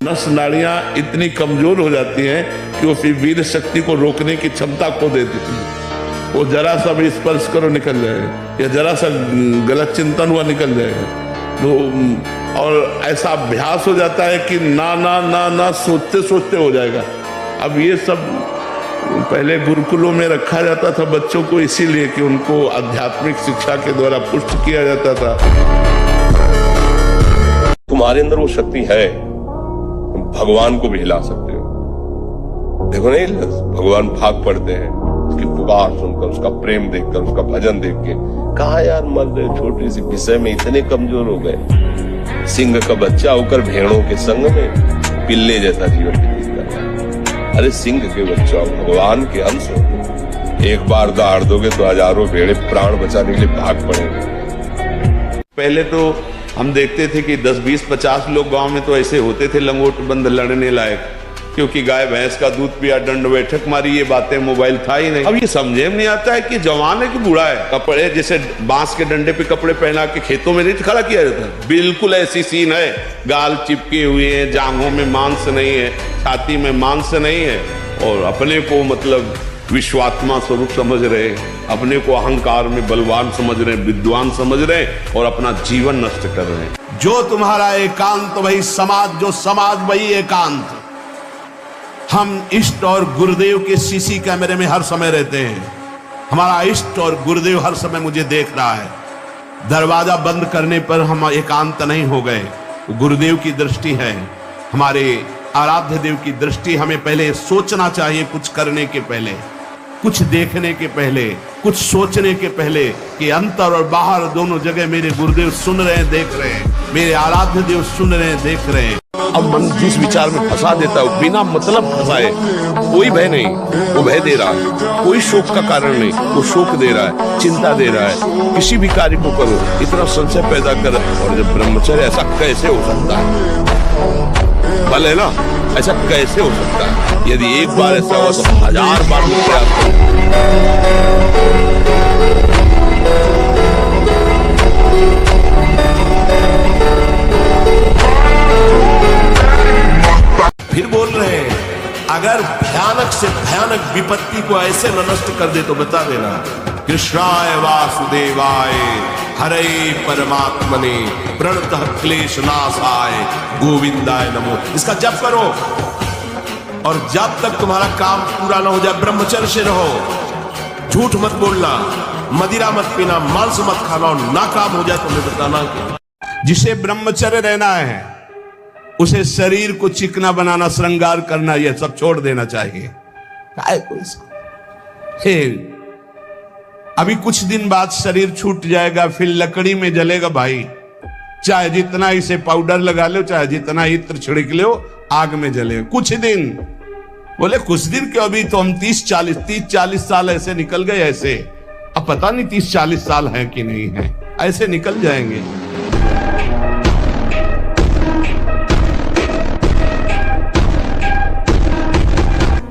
नस नाड़ियां इतनी कमजोर हो जाती हैं कि वो फिर वीर शक्ति को रोकने की क्षमता खो देती है। वो जरा सा भी स्पर्श करो निकल जाएगा, या जरा सा गलत चिंतन हुआ निकल जाएगा। तो और ऐसा अभ्यास हो जाता है कि ना सोचते सोचते हो जाएगा। अब ये सब पहले गुरुकुलों में रखा जाता था बच्चों को, इसीलिए कि उनको आध्यात्मिक शिक्षा के द्वारा पुष्ट किया जाता था। तुम्हारे अंदर वो शक्ति है, भगवान को भी हिला सकते हो। देखो नहीं, भगवान भाग पड़ते हैं उसकी पुकार सुनकर, उसका प्रेम देखकर, उसका भजन देख के। कहा यार मर रहे, छोटी सी विषय में इतने कमजोर हो गए। सिंह का बच्चा होकर भेड़ों के संग में पिल्ले जैसा जीवन व्यतीत कर रहा है। अरे सिंह के बच्चा भगवान के अंश हो, एक बार दहाड़ दोगे तो हजारों भेड़े प्राण बचाने के लिए भाग पड़ेंगे। पहले तो हम देखते थे कि 10, 20, 50 लोग गांव में तो ऐसे होते थे लंगोट बंद लड़ने लायक, क्योंकि गाय भैंस का दूध पिया, दंड बैठक मारी, ये बातें, मोबाइल था ही नहीं। अब ये समझे में नहीं आता है कि जवान है कि बूढ़ा है। कपड़े जैसे बांस के डंडे पे कपड़े पहना के खेतों में नहीं खड़ा किया जाता, बिल्कुल ऐसी सीन है। गाल चिपके हुए हैं, जांघों में मांस नहीं है, छाती में मांस नहीं है, और अपने को मतलब विश्वात्मा स्वरूप समझ रहे, अपने को अहंकार में बलवान समझ रहे, विद्वान समझ रहे, और अपना जीवन नष्ट कर रहे हैं। जो तुम्हारा एकांत वही समाज, जो समाज वही एकांत। हम इष्ट और गुरुदेव के सीसी कैमरे में हर समय रहते हैं। हमारा इष्ट और गुरुदेव हर समय मुझे देख रहा है। दरवाजा बंद करने पर हम एकांत नहीं हो गए, गुरुदेव की दृष्टि है, हमारे आराध्य देव की दृष्टि। हमें पहले सोचना चाहिए, कुछ करने के पहले, कुछ देखने के पहले, कुछ सोचने के पहले, कि अंतर और बाहर दोनों जगह मेरे गुरुदेव सुन रहे हैं, देख रहे हैं, मेरे आराध्य देव सुन रहे हैं, देख रहे हैं। अब मन जिस विचार में फंसा देता है, बिना मतलब फंसाए, कोई भय नहीं, वो भय दे रहा है, कोई शोक का कारण नहीं, वो शोक दे रहा है, चिंता दे रहा है। किसी भी कार्य को करो, इतना संशय पैदा कर, और जब ब्रह्मचर्य, ऐसा कैसे हो सकता है? बल है ना, ऐसा कैसे हो सकता है? यदि एक बार ऐसा हुआ तो 1000 बार प्रयास करो। फिर बोल रहे हैं, अगर भयानक से भयानक विपत्ति को ऐसे न नष्ट कर दे तो बता देना। कृष्णाय वासुदेवाय हरे परमात्मने प्रणतः क्लेश नाशाय गोविंदाय नमो। इसका जप करो, और जब तक तुम्हारा काम पूरा ना हो जाए ब्रह्मचर्य से रहो। झूठ मत बोलना, मदिरा मत पीना, मांस मत खाना, और ना काम हो जाए तो मैं बताना। जिसे ब्रह्मचर्य रहना है उसे शरीर को चिकना बनाना, श्रृंगार करना, यह सब छोड़ देना चाहिए। अभी कुछ दिन बाद शरीर छूट जाएगा, फिर लकड़ी में जलेगा भाई। चाहे जितना इसे पाउडर लगा लो, चाहे जितना इत्र छिड़क लो, आग में जलेगा कुछ दिन। बोले कुछ दिन क्यों, अभी तो हम 30-40 साल ऐसे निकल गए। ऐसे अब पता नहीं 30-40 साल है कि नहीं है, ऐसे निकल जाएंगे।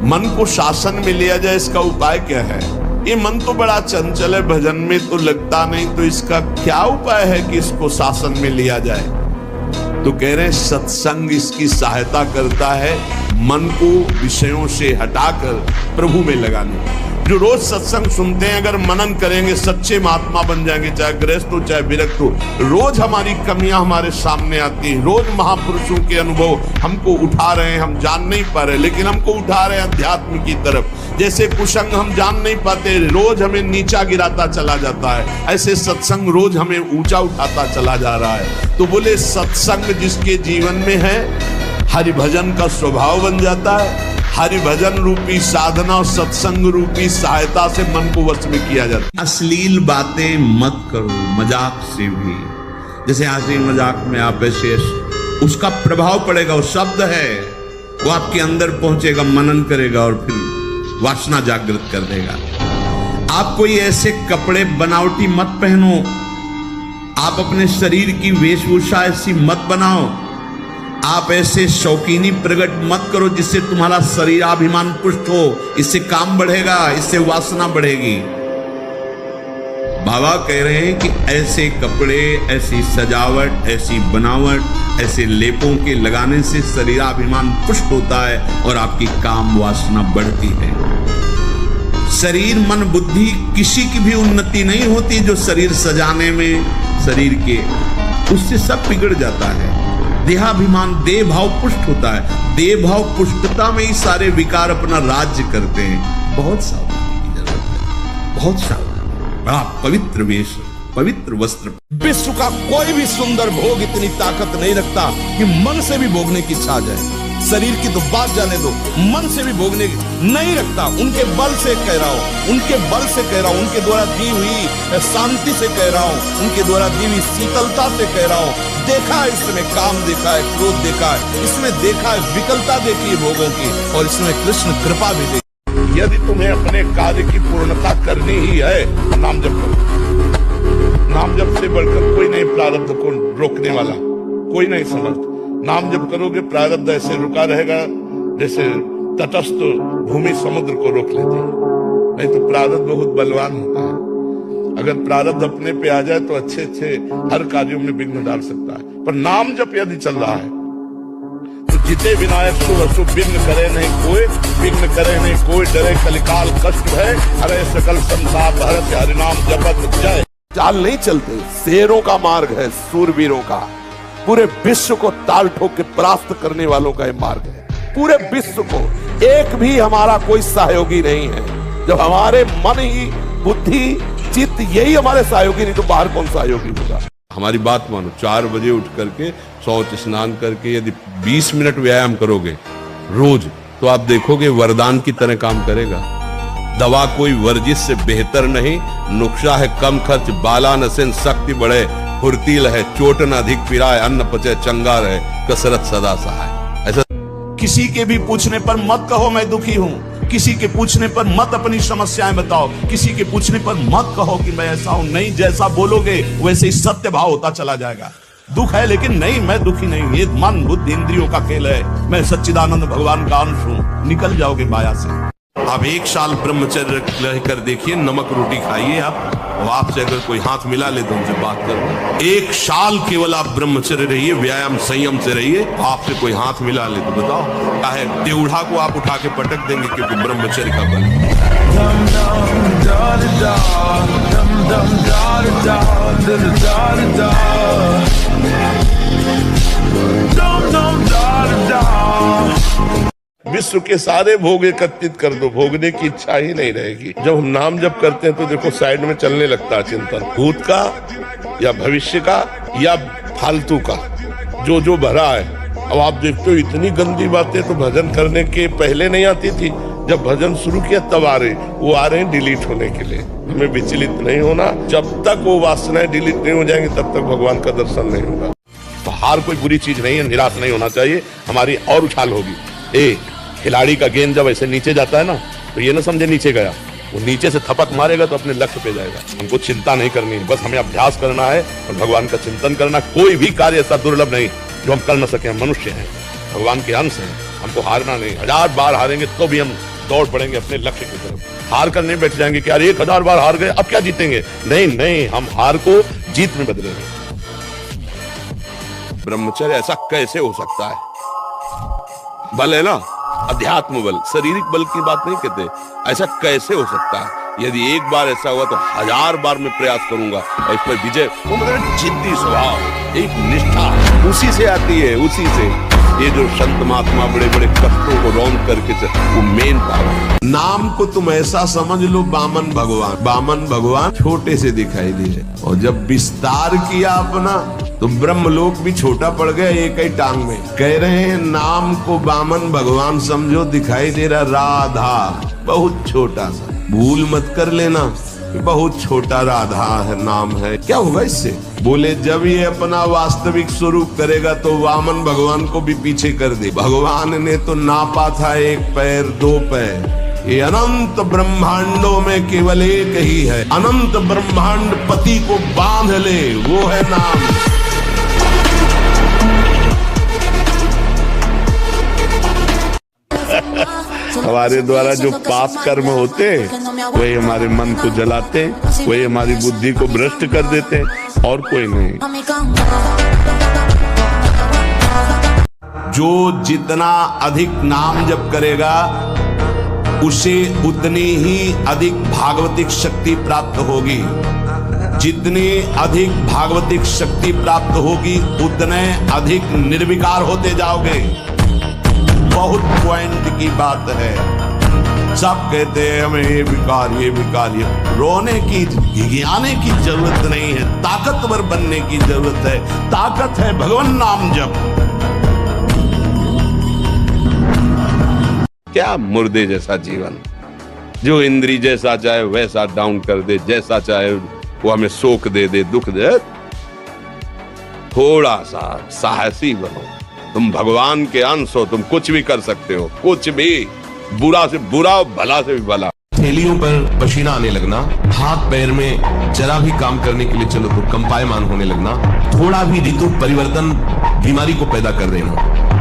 मन को शासन में लिया जाए, इसका उपाय क्या है? ये मन तो बड़ा चंचल है, भजन में तो लगता नहीं, तो इसका क्या उपाय है कि इसको शासन में लिया जाए? तो कह रहे हैं सत्संग इसकी सहायता करता है मन को विषयों से हटाकर प्रभु में लगाने। जो रोज सत्संग सुनते हैं, अगर मनन करेंगे, सच्चे महात्मा बन जाएंगे, चाहे गृहस्थ हो चाहे विरक्त हो। रोज हमारी कमियां हमारे सामने आती हैं, रोज महापुरुषों के अनुभव हमको उठा रहे हैं, हम जान नहीं पा रहे, लेकिन हमको उठा रहे हैं अध्यात्म की तरफ। जैसे कुसंग हम जान नहीं पाते, रोज हमें नीचा गिराता चला जाता है, ऐसे सत्संग रोज हमें ऊंचा उठाता चला जा रहा है। तो बोले सत्संग जिसके जीवन में है, हरि भजन का स्वभाव बन जाता है। हरि भजन रूपी साधना और सत्संग रूपी सहायता से मन को वश में किया जाता है। अश्लील बातें मत करो, मजाक से भी, जैसे हंसी मजाक में आप ऐसे, उसका प्रभाव पड़ेगा। वो शब्द है, वो आपके अंदर पहुंचेगा, मनन करेगा और फिर वासना जागृत कर देगा। आप कोई ऐसे कपड़े बनावटी मत पहनो, आप अपने शरीर की वेशभूषा ऐसी मत बनाओ, आप ऐसे शौकीनी प्रकट मत करो जिससे तुम्हारा शरीराभिमान पुष्ट हो। इससे काम बढ़ेगा, इससे वासना बढ़ेगी। बाबा कह रहे हैं कि ऐसे कपड़े, ऐसी सजावट, ऐसी बनावट, ऐसे लेपों के लगाने से शरीराभिमान पुष्ट होता है और आपकी काम वासना बढ़ती है। शरीर मन बुद्धि किसी की भी उन्नति नहीं होती जो शरीर सजाने में, शरीर के, उससे सब बिगड़ जाता है। देहाभिमान, देह भाव पुष्ट होता है। देह भाव पुष्टता में ही सारे विकार अपना राज्य करते हैं। बहुत सावधानी की जरूरत है, बहुत सावधानी। बड़ा पवित्र वेश, पवित्र वस्त्र। विश्व का कोई भी सुंदर भोग इतनी ताकत नहीं रखता कि मन से भी भोगने की इच्छा आ जाए। शरीर की तो बात जाने दो, मन से भी भोगने नहीं रखता। उनके बल से कह रहा हूं, उनके बल से कह रहा हूं, उनके द्वारा दी हुई शांति से कह रहा हूं, उनके द्वारा दी हुई शीतलता से कह रहा हूं, देखा है, इसमें काम देखा है, क्रोध देखा है, इसमें देखा है विकलता देखी है भोगों की, और इसमें कृष्ण कृपा भी देखी। यदि तुम्हें अपने कार्य की पूर्णता करनी ही है, नाम जप करो। नाम जप से बढ़कर कोई नहीं प्रारब्ध को रोकने वाला, कोई नहीं समर्थ। नाम जप करोगे प्रारब्ध ऐसे रुका रहेगा जैसे तटस्थ भूमि समुद्र को रोक लेती है। नहीं तो प्रारब्ध बहुत बलवान होता है। अगर प्रारब्ध अपने पे आ जाए तो अच्छे अच्छे हर कार्यों में विघ्न डाल सकता है। पर नाम जप यदि चल रहा है तो जिते विनायक शुभ अशुभ विघ्न करे नहीं कोई, विघ्न करे नहीं कोई, डरे कलिकाल कष्ट है, हरे सकल संसार भरत हरिनाम जपत जय। चाल नहीं चलते, शेरों का मार्ग है, सूरवीरों का। पूरे विश्व को ताल ठोक के परास्त करने वालों का ये मार्ग है। पूरे विश्व को, एक भी हमारा कोई सहयोगी नहीं है। जब हमारे मन ही, बुद्धि, चित्त यही हमारे सहयोगी, नहीं तो बाहर कौन सहयोगी होगा। हमारी बात मानो, 4 बजे उठ करके शौच स्नान करके यदि 20 मिनट व्यायाम करोगे रोज, तो आप देखोगे वरदान की तरह काम करेगा। दवा कोई वर्जिश से बेहतर नहीं, नुक्शा है कम खर्च, बाला नसेन शक्ति बढ़े, फुर्तील है चोट न अधिक पिराए, अन्न पचे चंगा रहे, कसरत सदा सहाय। ऐसा किसी के भी पूछने पर मत कहो मैं दुखी हूं, किसी के पूछने पर मत अपनी समस्याएं बताओ, किसी के पूछने पर मत कहो कि मैं ऐसा हूं। नहीं, जैसा बोलोगे वैसे ही सत्य भाव होता चला जाएगा। दुख है लेकिन नहीं, मैं दुखी नहीं, ये मन बुद्धि इंद्रियों का खेल है, मैं सच्चिदानंद भगवान का अंश हूं। निकल जाओगे माया से। आप 1 साल ब्रह्मचर्य रहकर देखिए, नमक रोटी खाइए आप, और आपसे अगर कोई हाथ मिला ले तो उनसे बात करो। 1 साल केवल आप ब्रह्मचर्य रहिए, व्यायाम संयम से रहिए, आपसे कोई हाथ मिला ले तो बताओ, चाहे टेढ़ा को आप उठा के पटक देंगे, क्योंकि ब्रह्मचर्य का बल। विश्व के सारे भोग एकत्रित कर दो, भोगने की इच्छा ही नहीं रहेगी। जब हम नाम जप करते हैं तो देखो साइड में चलने लगता है चिंतन, भूत का या भविष्य का या फालतू का, जो जो भरा है। अब आप देखते हो इतनी गंदी बातें तो भजन करने के पहले नहीं आती थी, जब भजन शुरू किया तब आ रहे, वो आ रहे हैं डिलीट होने के लिए। हमें विचलित नहीं होना, जब तक वो वासनाएं डिलीट नहीं हो जाएंगी तब तक भगवान का दर्शन नहीं होगा। तो हार कोई बुरी चीज नहीं है, निराश नहीं होना चाहिए, हमारी और उछाल होगी। खिलाड़ी का गेंद जब ऐसे नीचे जाता है ना, तो ये ना समझे नीचे गया, वो नीचे से थपक मारेगा तो अपने लक्ष्य पे जाएगा। हमको चिंता नहीं करनी है, बस हमें अभ्यास करना है और भगवान का चिंतन करना। कोई भी कार्य ऐसा दुर्लभ नहीं जो हम कर न सके। हम मनुष्य हैं, भगवान के अंश हैं, हमको हारना नहीं। 1000 बार हारेंगे तो भी हम दौड़ पड़ेंगे अपने लक्ष्य की तरफ। हार कर नहीं बैठ जाएंगे कि यार 1000 बार हार गए, अब क्या जीतेंगे। नहीं नहीं, हम हार को जीत में बदलेंगे। ब्रह्मचर्य ऐसा कैसे हो सकता है? बल है ना, अध्यात्म बल, शारीरिक बल की बात नहीं कहते। ऐसा कैसे हो सकता है? यदि एक बार ऐसा हुआ तो 1000 बार मैं प्रयास करूंगा और इस पर विजय। वो मतलब जिद्दी स्वभाव, एक निष्ठा उसी से आती है, उसी से। ये जो संत महात्मा बड़े बड़े कष्टों को रौंद करके वो मेन पावर। नाम को तुम ऐसा समझ लो बामन भगवान, बामन भगवान छोटे से दिखाई दिए, और जब विस्तार किया अपना तो ब्रह्मलोक भी छोटा पड़ गया एक ही टांग में। कह रहे हैं नाम को बामन भगवान समझो, दिखाई दे रहा राधा, बहुत छोटा सा। भूल मत कर लेना, बहुत छोटा राधा है नाम है। क्या होगा इससे? बोले जब ये अपना वास्तविक स्वरूप करेगा तो वामन भगवान को भी पीछे कर दे। भगवान ने तो नापा था 1 पैर 2 पैर। ये अनंत ब्रह्मांडों में केवल एक ही है। अनंत ब्रह्मांड पति को बांध ले, वो है नाम। हमारे द्वारा जो पाप कर्म होते वही हमारे मन को जलाते, वही हमारी बुद्धि को भ्रष्ट कर देते, और कोई नहीं। जो जितना अधिक नाम जप करेगा उसे उतनी ही अधिक भागवतिक शक्ति प्राप्त होगी। जितनी अधिक भागवतिक शक्ति प्राप्त होगी उतने अधिक निर्विकार होते जाओगे। बहुत पॉइंट की बात है। सब कहते हैं हमें ये विकार, रोने की, गिगियाने की जरूरत नहीं है, ताकतवर बनने की जरूरत है। ताकत है भगवान नाम जप। क्या मुर्दे जैसा जीवन, जो इंद्री जैसा चाहे वैसा डाउन कर दे, जैसा चाहे वो हमें शोक दे दे, दुख दे। थोड़ा सा साहसी बनो। तुम भगवान के अंश हो, तुम कुछ भी कर सकते हो, कुछ भी, बुरा से बुरा, भला से भी भला। थैलियों पर पसीना आने लगना, हाथ पैर में जरा भी काम करने के लिए चलो तो कंपायमान होने लगना, थोड़ा भी ऋतु परिवर्तन बीमारी को पैदा कर देना,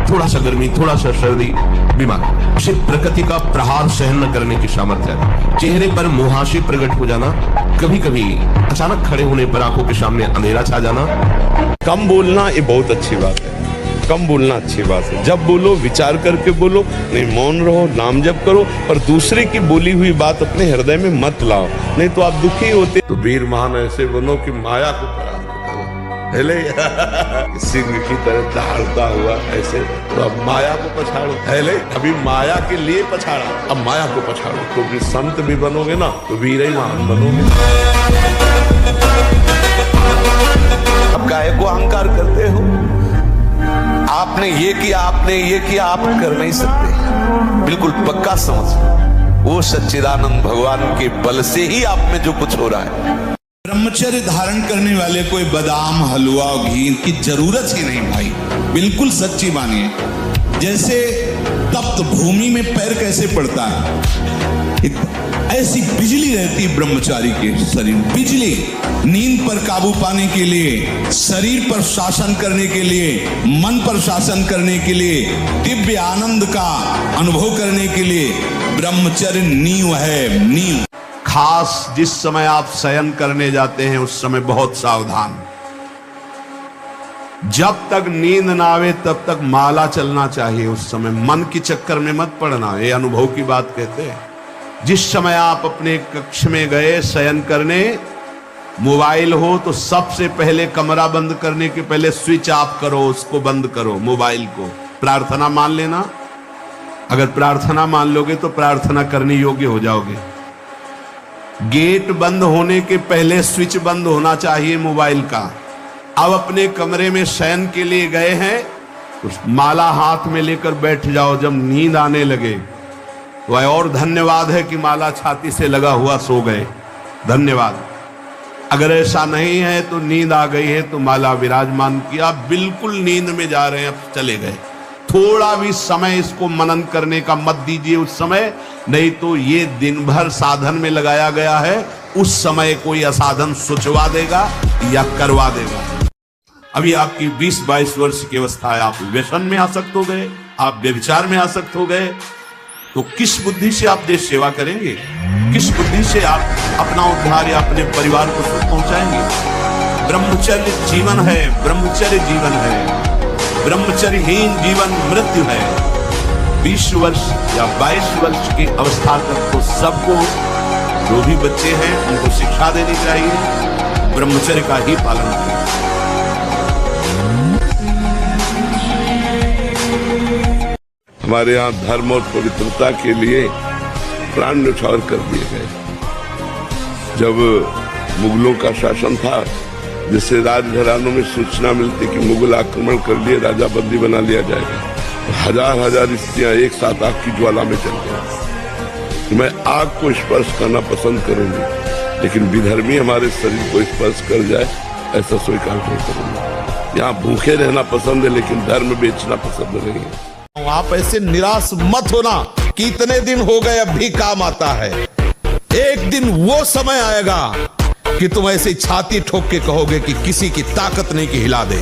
थोड़ा सा गर्मी, थोड़ा सा सर्दी, बीमार। सिर्फ प्रकृति का प्रहार सहन न करने की सामर्थ्य है। चेहरे पर मुहासे प्रकट हो जाना, कभी कभी अचानक खड़े होने पर आंखों के सामने अंधेरा छा जाना। कम बोलना ये बहुत अच्छी बात है, कम बोलना अच्छी बात है। जब बोलो विचार करके बोलो, नहीं मौन रहो, नाम जप करो, पर दूसरे की बोली हुई बात अपने हृदय में मत लाओ, नहीं तो आप दुखी होते। तो वीर महान ऐसे बनो कि माया को परास्त करो। हेले सिंह की तरह दहाड़ता हुआ ऐसे, तो अब माया को पछाड़ो। हेले अभी माया के लिए पछाड़ा, अब माया को पछाड़ो। तो भी संत भी बनोगे ना तो वीर ही महान बनोगे। अब काहे को अहंकार करते हो? आपने ये किया, आपने ये किया, आप कर नहीं सकते। बिल्कुल पक्का समझ, वो सच्चिदानंद भगवान के बल से ही आप में जो कुछ हो रहा है। ब्रह्मचर्य धारण करने वाले कोई बादाम, हलवा और घी की जरूरत ही नहीं भाई, बिल्कुल सच्ची मानिए। जैसे तप्त भूमि में पैर कैसे पड़ता है, ऐसी बिजली रहती ब्रह्मचारी के शरीर। बिजली नींद पर काबू पाने के लिए, शरीर पर शासन करने के लिए, मन पर शासन करने के लिए, दिव्य आनंद का अनुभव करने के लिए ब्रह्मचर्य नींव है, नींव। खास जिस समय आप शयन करने जाते हैं उस समय बहुत सावधान। जब तक नींद ना आवे तब तक माला चलना चाहिए। उस समय मन के चक्कर में मत पड़ना, ये अनुभव की बात कहते हैं। जिस समय आप अपने कक्ष में गए शयन करने, मोबाइल हो तो सबसे पहले कमरा बंद करने के पहले स्विच ऑफ करो, उसको बंद करो मोबाइल को। प्रार्थना मान लेना, अगर प्रार्थना मान लोगे तो प्रार्थना करने योग्य हो जाओगे। गेट बंद होने के पहले स्विच बंद होना चाहिए मोबाइल का। अब अपने कमरे में शयन के लिए गए हैं तो माला हाथ में लेकर बैठ जाओ। जब नींद आने लगे तो और धन्यवाद है कि माला छाती से लगा हुआ सो गए, धन्यवाद। अगर ऐसा नहीं है तो नींद आ गई है तो माला विराजमान किया, बिल्कुल नींद में जा रहे हैं, अब चले गए। थोड़ा भी समय इसको मनन करने का मत दीजिए उस समय, नहीं तो ये दिन भर साधन में लगाया गया है, उस समय कोई असाधन सुचवा देगा या करवा देगा। अभी आपकी 20-22 वर्ष की अवस्था है, आप व्यसन में आसक्त हो गए, आप व्यभिचार में आसक्त हो गए, तो किस बुद्धि से आप देश सेवा करेंगे? किस बुद्धि से आप अपना उद्धार या अपने परिवार को सुख पहुंचाएंगे? ब्रह्मचर्य जीवन है, ब्रह्मचर्य जीवन है। ब्रह्मचर्यहीन जीवन मृत्यु है। 20 वर्ष या 22 वर्ष की अवस्था तक तो सबको, जो भी बच्चे हैं उनको शिक्षा देनी चाहिए, ब्रह्मचर्य का ही पालन करें। हमारे यहाँ धर्म और पवित्रता के लिए प्राण न्यौछावर कर दिए गए। जब मुगलों का शासन था, जिससे राजघरानों में सूचना मिलती कि मुगल आक्रमण कर लिए, राजा बंदी बना लिया जाएगा, तो हजार स्त्रियां एक साथ आग की ज्वाला में चल गई। मैं आग को स्पर्श करना पसंद करूंगी, लेकिन विधर्मी हमारे शरीर को स्पर्श कर जाए ऐसा स्वीकार नहीं करूंगा। यहाँ भूखे रहना पसंद है, लेकिन धर्म बेचना पसंद नहीं है। आप ऐसे निराश मत होना कि इतने दिन हो गए अब भी काम आता है। एक दिन वो समय आएगा कि तुम ऐसे छाती ठोक के कहोगे कि किसी की ताकत नहीं कि हिला दे।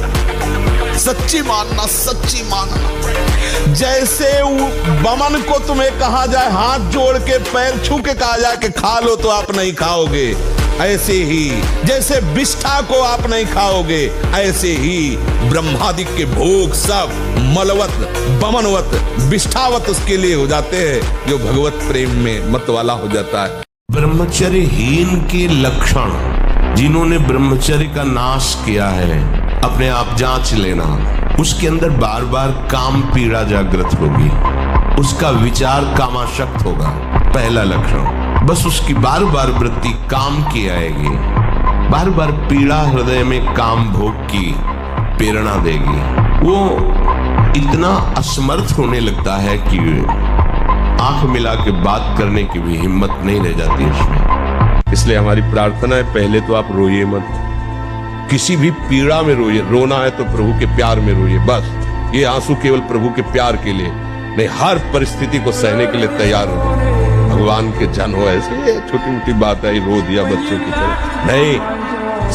सच्ची मानना, सच्ची मानना। जैसे बमन को तुम्हें कहा जाए, हाथ जोड़ के पैर छू के कहा जाए कि खा लो तो आप नहीं खाओगे, ऐसे ही जैसे विष्ठा को आप नहीं खाओगे, ऐसे ही ब्रह्मादि के भोग सब मलवत, बमनवत, विष्ठावत उसके लिए हो जाते हैं जो भगवत प्रेम में मत वाला हो जाता है। ब्रह्मचर्यहीन के लक्षण, जिन्होंने ब्रह्मचर्य का नाश किया है, अपने आप जांच लेना। उसके अंदर बार बार काम पीड़ा जागृत होगी, उसका विचार कामाशक्त होगा, पहला लक्षण। बस उसकी बार बार वृत्ति काम की आएगी, बार बार पीड़ा हृदय में काम भोग की प्रेरणा देगी। वो इतना असमर्थ होने लगता है कि आंख मिला के बात करने की भी हिम्मत नहीं रह जाती उसमें। इसलिए हमारी प्रार्थना है, पहले तो आप रोइए मत, किसी भी पीड़ा में रोइए, रोना है तो प्रभु के प्यार में रोइए, बस। ये आंसू केवल प्रभु के प्यार के लिए नहीं, हर परिस्थिति को सहने के लिए तैयार हो। भगवान के जन हो, ऐसे छोटी मोटी बात है, रो दिया बच्चों की तरह नहीं,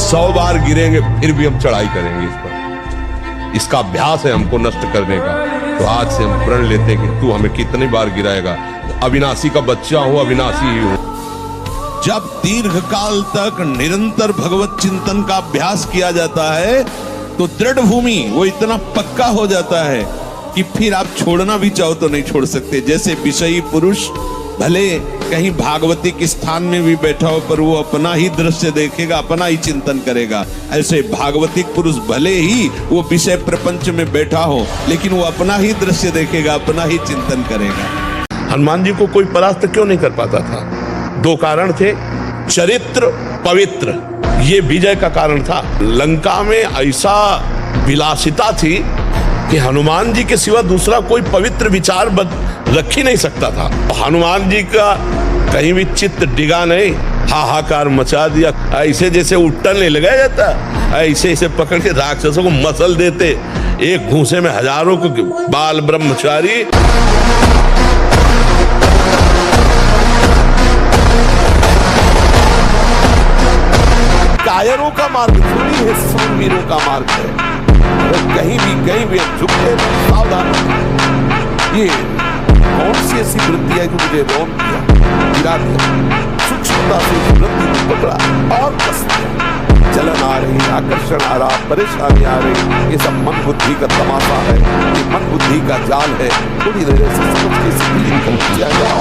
100 बार गिरेंगे फिर भी हम चढ़ाई करेंगे इस पर। इसका अभ्यास है हमको नष्ट करने का। तो आज से हम प्रण लेते हैं कि तू हमें कितनी बार गिराएगा, अविनाशी का बच्चा हो, अविनाशी ही हो। जब दीर्घ काल तक निरंतर भगवत चिंतन का अभ्यास किया जाता है तो दृढ़ भूमि वो इतना पक्का हो जाता है कि फिर आप छोड़ना भी चाहो तो नहीं छोड़ सकते। जैसे विषयी पुरुष भले कहीं भागवतिक स्थान में भी बैठा हो पर वो अपना ही दृश्य देखेगा, अपना ही चिंतन करेगा। ऐसे भागवतिक पुरुष भले ही वो विषय प्रपंच में बैठा हो लेकिन वो अपना ही दृश्य देखेगा, अपना ही चिंतन करेगा। हनुमान जी को कोई परास्त क्यों नहीं कर पाता था? 2 कारण थे, चरित्र, पवित्र, ये विजय का कारण था। लंका में ऐसा विलासिता थी कि हनुमान जी के सिवा दूसरा कोई पवित्र विचार रख ही नहीं सकता था। हनुमान जी का कहीं भी चित्त डिगा नहीं, हाहाकार मचा दिया। ऐसे जैसे उट्टन नहीं लगाया जाता, ऐसे ऐसे पकड़ के राक्षसों को मसल देते, एक घूंसे में हजारों को बाल ब्रह्मचारी। कायरों का मार्ग थोड़ी है, सूरवीरों का मार्ग है। अगर कहीं भी झुकते सावधान। ये कौन सी ऐसी वृत्ति है कि मुझे रोन किया, गिरा दिया, सूक्ष्मता से वृत्ति को पकड़ा और कस दिया। जलन आ रही, आकर्षण आ रहा, परेशानी आ रही, ये सब मन बुद्धि का तमाशा है, ये मन बुद्धि का जाल है। थोड़ी देर से सोच के सीधी निकल किया जाओ।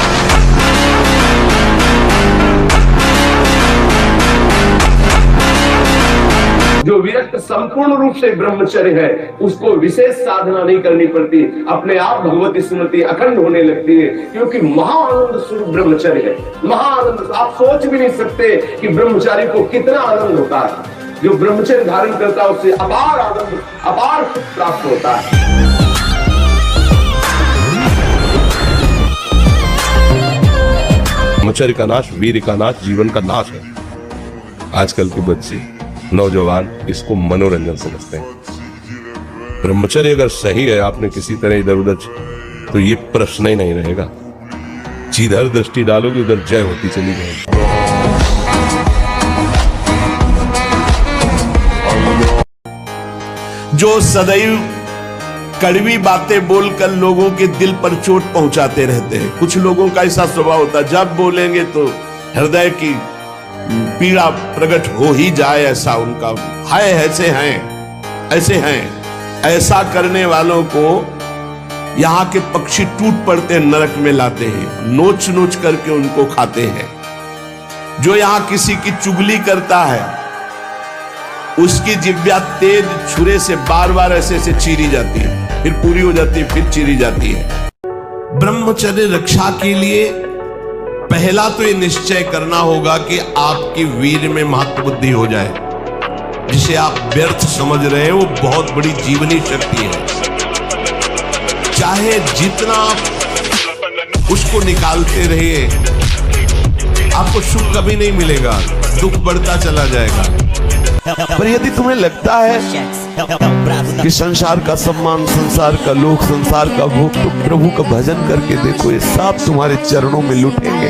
जो विरक्त संपूर्ण रूप से ब्रह्मचर्य है उसको विशेष साधना नहीं करनी पड़ती, अपने आप भगवती स्मृति अखंड होने लगती है, क्योंकि महाआनंद स्वरूप ब्रह्मचर्य है। महाआनंद, आप सोच भी नहीं सकते कि ब्रह्मचारी को कितना आनंद होता है। जो ब्रह्मचर्य धारण करता है उससे अपार आनंद, अपार सुख प्राप्त होता है। ब्रह्मचर्य का नाश वीर का नाश, जीवन का नाश है। आजकल के बच्चे नौजवान इसको मनोरंजन समझते हैं। ब्रह्मचर्य अगर सही है, आपने किसी तरह इधर उधर, तो ये प्रश्न ही नहीं रहेगा। जिधर दृष्टि डालोगे उधर जय होती चली जाएगी। जो सदैव कड़वी बातें बोलकर लोगों के दिल पर चोट पहुंचाते रहते हैं। कुछ लोगों का ऐसा स्वभाव होता है, जब बोलेंगे तो हृदय की पीड़ा प्रकट हो ही जाए, ऐसा उनका है। ऐसे हैं। ऐसा करने वालों को यहाँ के पक्षी टूट पड़ते नरक में लाते हैं, नोच नोच करके उनको खाते हैं। जो यहाँ किसी की चुगली करता है उसकी जिह्वा तेज छुरे से बार बार ऐसे चीरी जाती है, फिर पूरी हो जाती है, फिर चीरी जाती है। ब्रह्मचर्य रक्षा के लिए पहला तो ये निश्चय करना होगा कि आपकी वीर में महत्व बुद्धि हो जाए। जिसे आप व्यर्थ समझ रहे हैं वो बहुत बड़ी जीवनी शक्ति है। चाहे जितना आप उसको निकालते रहिए, आपको सुख कभी नहीं मिलेगा, दुख बढ़ता चला जाएगा। पर यदि तुम्हें लगता है कि संसार का सम्मान, संसार का लोक, संसार का भोग, तो प्रभु का भजन करके देखो, ये सब तुम्हारे चरणों में लुटेंगे।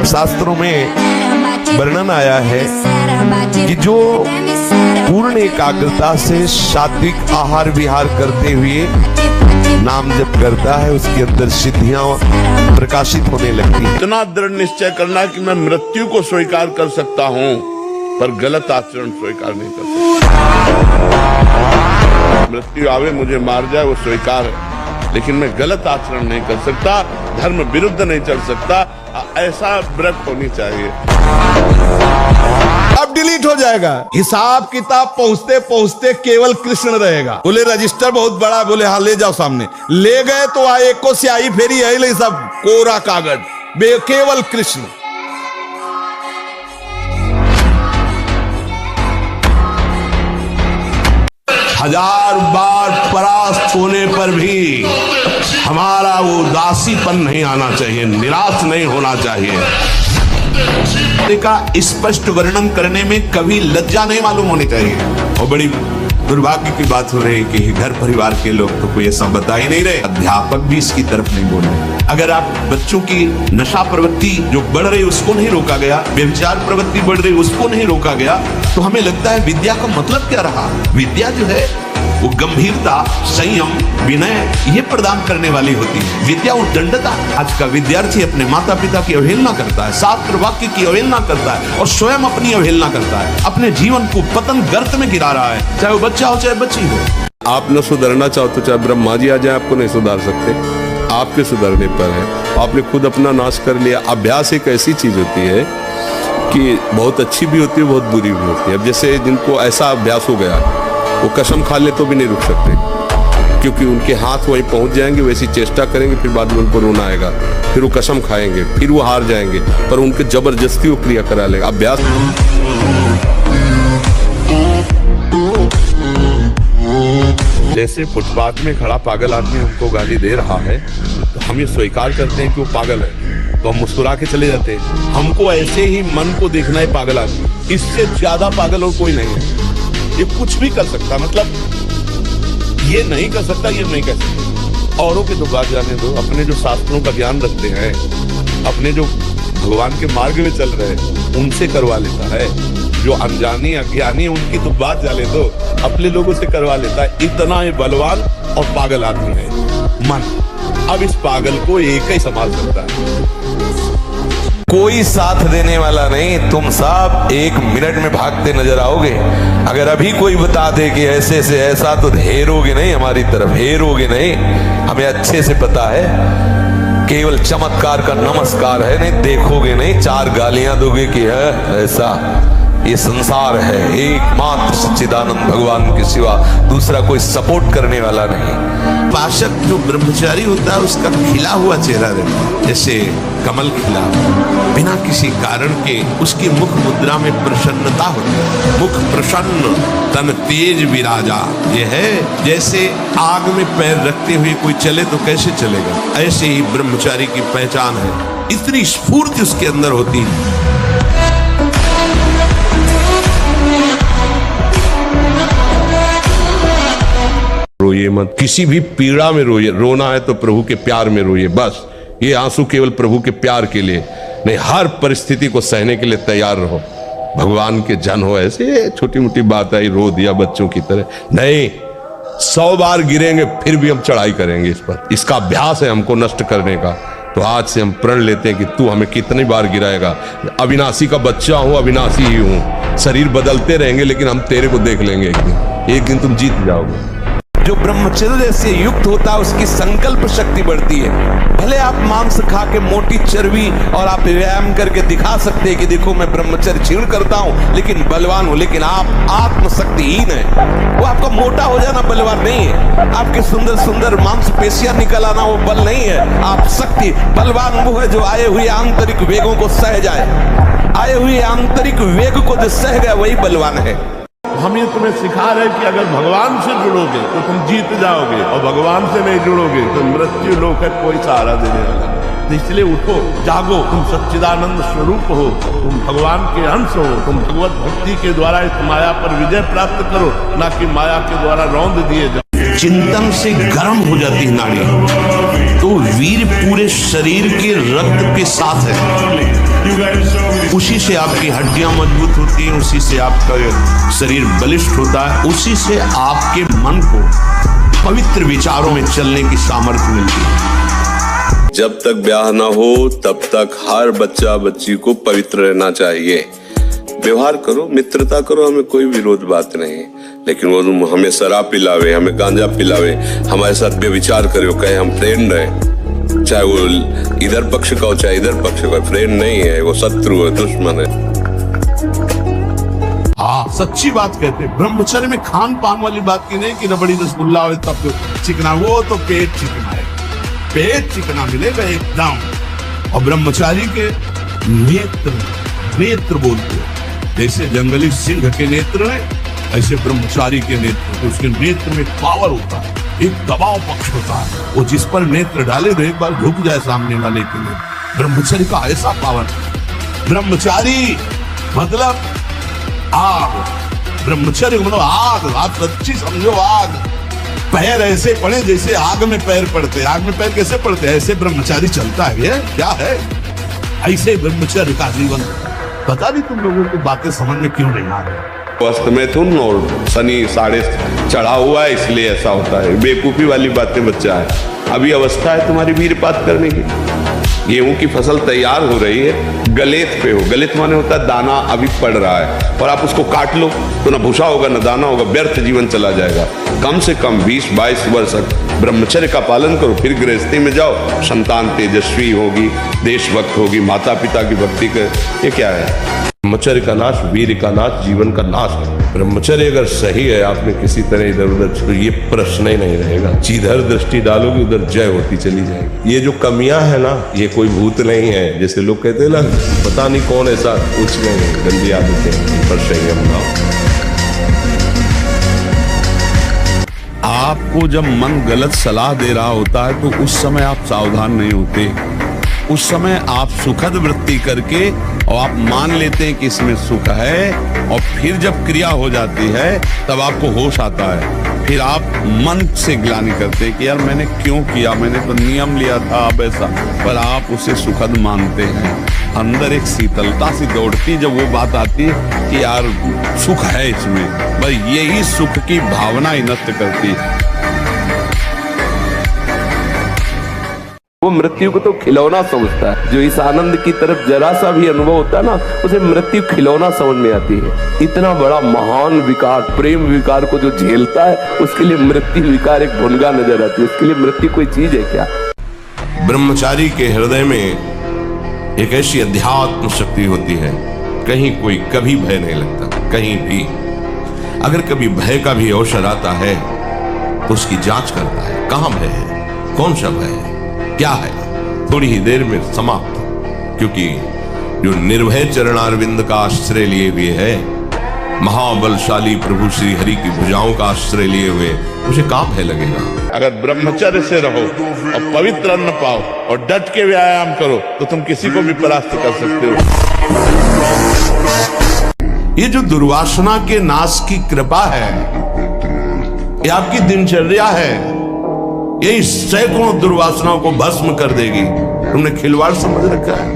शास्त्रों में वर्णन आया है कि जो पूर्ण एकाग्रता से सात्विक आहार विहार करते हुए नाम जप करता है, उसके अंदर सिद्धियां प्रकाशित होने लगती है। इतना दृढ़ निश्चय करना कि मैं मृत्यु को स्वीकार कर सकता हूं पर गलत आचरण स्वीकार नहीं कर सकता। मृत्यु आवे मुझे मार जाए वो स्वीकार है, लेकिन मैं गलत आचरण नहीं कर सकता, धर्म विरुद्ध नहीं चल सकता। ऐसा व्रत होनी चाहिए। अब डिलीट हो जाएगा, हिसाब किताब पहुंचते पहुंचते केवल कृष्ण रहेगा। बोले रजिस्टर बहुत बड़ा, बोले हाँ ले जाओ सामने। ले गए तो आए को स्याही फेरी है, सब कोरा कागज, केवल कृष्ण। हजार बार परास्त होने पर भी हमारा वो उदासीपन नहीं आना चाहिए, निराश नहीं होना चाहिए। का स्पष्ट वर्णन करने में कभी लज्जा नहीं मालूम होनी चाहिए। और बड़ी दुर्भाग्य की बात हो रही है कि घर परिवार के लोग तो कोई ऐसा बता ही नहीं रहे, अध्यापक भी इसकी तरफ नहीं बोल रहे। अगर आप बच्चों की नशा प्रवृत्ति जो बढ़ रही उसको नहीं रोका गया, व्यभिचार प्रवृत्ति बढ़ रही उसको नहीं रोका गया, तो हमें लगता है विद्या का मतलब क्या रहा। विद्या जो है वो गंभीरता, संयम, विनय ये प्रदान करने वाली होती है। विद्या उद्दंडता। आज का विद्यार्थी अपने माता पिता की अवहेलना करता है, शास्त्र वाक्य की अवहेलना करता है और स्वयं अपनी अवहेलना करता है, अपने जीवन को पतन गर्त में गिरा रहा है, चाहे वो बच्चा हो चाहे बच्ची हो। आप न सुधरना चाहो तो चाहे ब्रह्मा जी आ जाए, आपको नहीं सुधार सकते। आपके सुधरने पर है। आपने खुद अपना नाश कर लिया। अभ्यास एक ऐसी चीज होती है कि बहुत अच्छी भी होती है, बहुत बुरी भी होती है। अब जैसे जिनको ऐसा अभ्यास हो गया वो कसम खा ले तो भी नहीं रुक सकते, क्योंकि उनके हाथ वहीं पहुंच जाएंगे, वैसी चेष्टा करेंगे, फिर बाद में उनको रोना आएगा, फिर वो कसम खाएंगे, फिर वो हार जाएंगे, पर उनके जबरदस्ती वो क्रिया करा लेगा। अभ्यास जैसे फुटपाथ में खड़ा पागल आदमी हमको गाली दे रहा है तो हम ये स्वीकार करते हैं कि वो पागल है, तो हम मुस्कुरा के चले जाते हैं। हमको ऐसे ही मन को देखना है पागल आदमी, इससे ज्यादा पागल और कोई नहीं है। ये कुछ भी कर सकता, मतलब ये नहीं कर सकता, ये नहीं कर सकता। औरों के तो बात जाने दो, अपने जो शास्त्रों का ज्ञान रखते हैं, अपने जो भगवान के मार्ग में चल रहे हैं, उनसे करवा लेता है। जो अनजानी अज्ञानी उनकी तो बात जाने दो, अपने लोगों से करवा लेता है। इतना ये बलवान और पागल आदमी है मन। अब इस पागल को एक ही संभाल सकता है, कोई साथ देने वाला नहीं। तुम सब 1 मिनट में भागते नजर आओगे। अगर अभी कोई बता दे कि ऐसे से ऐसा, तो हेरोगे नहीं हमारी तरफ, हेरोगे नहीं। हमें अच्छे से पता है केवल चमत्कार का नमस्कार है, नहीं देखोगे नहीं, 4 गालियां दोगे कि है ऐसा। ये संसार है, एकमात्र सच्चिदानंद भगवान के सिवा दूसरा कोई सपोर्ट करने वाला नहीं। पाशक जो ब्रह्मचारी होता है उसका खिला हुआ चेहरा रहता है, जैसे कमल खिला, बिना किसी कारण के उसकी मुख मुद्रा में प्रसन्नता होती है। मुख प्रसन्न तन तेज विराजा। ये है जैसे आग में पैर रखते हुए कोई चले तो कैसे चलेगा, ऐसे ही ब्रह्मचारी की पहचान है। इतनी स्फूर्ति उसके अंदर होती है। रोइए मत, किसी भी पीड़ा में रोइए। रोना है तो प्रभु के प्यार में रोइए, बस। ये आंसू केवल प्रभु के प्यार के लिए नहीं, हर परिस्थिति को सहने के लिए तैयार रहो। भगवान के जन हो, ऐसे छोटी मोटी बात आई रो दिया बच्चों की तरह नहीं। 100 बार गिरेंगे फिर भी हम चढ़ाई करेंगे इस पर। इसका अभ्यास है हमको नष्ट करने का। तो आज से हम प्रण लेते हैं कि तू हमें कितनी बार गिराएगा। अविनाशी का बच्चा हूं, अविनाशी ही हूं। शरीर बदलते रहेंगे लेकिन हम तेरे को देख लेंगे एक दिन तुम जीत जाओगे। जो ब्रह्मचर्य से युक्त होता है उसकी संकल्प शक्ति बढ़ती है। भले आप मांस खा के मोटी चर्बी और आप व्यायाम करके दिखा सकते हैं कि देखो मैं ब्रह्मचर्य क्षीण करता हूं लेकिन बलवान हूं, लेकिन आप आत्मशक्तिहीन है। वो आपका मोटा हो जाना बलवान नहीं है, आपके सुंदर सुंदर मांसपेशियां निकल आना वो बल नहीं है। आप शक्ति बलवान वो है जो आए हुए आंतरिक वेगों को सह जाए। आए हुए आंतरिक वेग को जो सह गया वही बलवान है। हम ये तुम्हें सिखा रहे हैं कि अगर भगवान से जुड़ोगे तो तुम जीत जाओगे, और भगवान से नहीं जुड़ोगे तो मृत्यु लोक है, कोई सहारा देने वाला। तो इसलिए उठो, जागो, तुम सच्चिदानंद स्वरूप हो, तुम भगवान के अंश हो। तुम भगवत भक्ति के द्वारा इस माया पर विजय प्राप्त करो, ना कि माया के द्वारा रौंद दिए जाओ। चिंतन से गर्म हो जाती है नाड़ी, तो वीर पूरे शरीर के रक्त के साथ है। उसी से आपकी हड्डियां मजबूत होती हैं, उसी से आपका शरीर बलिष्ठ होता है, उसी से आपके मन को पवित्र विचारों में चलने की सामर्थ्य मिलती है। जब तक ब्याह ना हो तब तक हर बच्चा बच्ची को पवित्र रहना चाहिए। व्यवहार करो, मित्रता करो, हमें कोई विरोध बात नहीं, लेकिन वो तुम हमें शराब पिलावे, हमें गांजा पिलावे, हमारे साथ बेविचार करे, कहे हम फ्रेंड रहे, चाहे वो इधर पक्ष का हो चाहे इधर पक्ष का, फ्रेंड नहीं है, वो शत्रु है, दुश्मन है। हाँ, सच्ची बात कहते हैं। ब्रह्मचर्य में खान पान वाली बात की नहीं कि न बड़ी रसगुल्ला हो तब चिकना, वो तो पेट चिकना है, पेट चिकना मिलेगा एकदम। और ब्रह्मचारी के नेत्र बोलते हैं, जैसे जंगली सिंह के नेत्र है ऐसे ब्रह्मचारी के नेत्र, तो उसके नेत्र में पावर होता है, एक दबाव पक्ष होता है। वो जिस पर नेत्र डाले तो एक बार झुक जाए सामने वाले के लिए। ब्रह्मचर्य का ऐसा पावर, ब्रह्मचारी मतलब आग, ब्रह्मचर्य मतलब आग, आप सच्ची समझो आग। पैर ऐसे पड़े जैसे आग में पैर पड़ते। आग में पैर कैसे पड़ते हैं? ऐसे ब्रह्मचारी चलता है। ये क्या है? ऐसे ब्रह्मचर्य का जीवन। पता नहीं तुम लोगों को बातें समझ में क्यों नहीं आ रही। अस्त में तुम और शनि साढ़े चढ़ा हुआ है, इसलिए ऐसा होता है। बेवकूफी वाली बातें बच्चा है। अभी अवस्था है तुम्हारी वीरपात करने की। गेहूं की फसल तैयार हो रही है, गलेत पे हो। गलेत माने होता है दाना अभी पड़ रहा है, और आप उसको काट लो तो ना भूसा होगा ना दाना होगा, व्यर्थ जीवन चला जाएगा। कम से कम 20-22 वर्ष ब्रह्मचर्य का पालन करो, फिर गृहस्थी में जाओ। संतान तेजस्वी होगी, देशभक्त होगी, माता पिता की भक्ति कर। ये क्या है? ब्रह्मचर्य का नाश, वीर का नाश, जीवन का नाश। ब्रह्मचर्य अगर सही है, आपने किसी तरह इधर उधर तो ये प्रश्न ही नहीं रहेगा। जिधर दृष्टि डालोगे उधर जय होती चली जाएगी। ये जो कमियां है ना, ये कोई भूत नहीं है। जैसे लोग कहते हैं ना, पता नहीं कौन ऐसा, कुछ नहीं, गंदी आदतें पर संयम लाओ। आपको जब मन गलत सलाह दे रहा होता है तो उस समय आप सावधान नहीं होते। उस समय आप सुखद वृत्ति करके और आप मान लेते हैं कि इसमें सुख है, और फिर जब क्रिया हो जाती है तब आपको होश आता है। फिर आप मन से ग्लानि करते हैं कि यार मैंने क्यों किया, मैंने तो नियम लिया था अब ऐसा, पर आप उसे सुखद मानते हैं। अंदर एक शीतलता सी दौड़ती जब वो बात आती है कि यार सुख है इसमें, बस यही सुख की भावना ही नष्ट करती है। वो मृत्यु को तो खिलौना समझता है। जो इस आनंद की तरफ जरा सा भी अनुभव होता है ना, उसे मृत्यु खिलौना समझ में आती है। इतना बड़ा महान विकार, प्रेम विकार को जो झेलता है, उसके लिए मृत्यु विकार एक भुनगा नजर आती है। उसके लिए मृत्यु कोई चीज है क्या? ब्रह्मचारी के हृदय में एक ऐसी अध्यात्म शक्ति होती है, कहीं कोई कभी भय नहीं लगता, कहीं भी। अगर कभी भय का भी अवसर आता है तो उसकी जांच करता है, कहां भय है, कौन सा भय है, क्या है, थोड़ी ही देर में समाप्त। क्योंकि जो निर्भय चरणारविंद का आश्रय लिए हुए है, महाबलशाली प्रभु श्री हरि की भुजाओं का आश्रय लिए हुए, मुझे कहां भय लगेगा। अगर ब्रह्मचर्य से रहो और पवित्र अन्न पाओ और डट के व्यायाम करो तो तुम किसी को भी परास्त कर सकते हो। ये जो दुर्वासना के नाश की कृपा है, ये आपकी दिनचर्या है, यही सैकड़ों दुर्वासनाओं को भस्म कर देगी। तुमने खिलवाड़ समझ रखा है।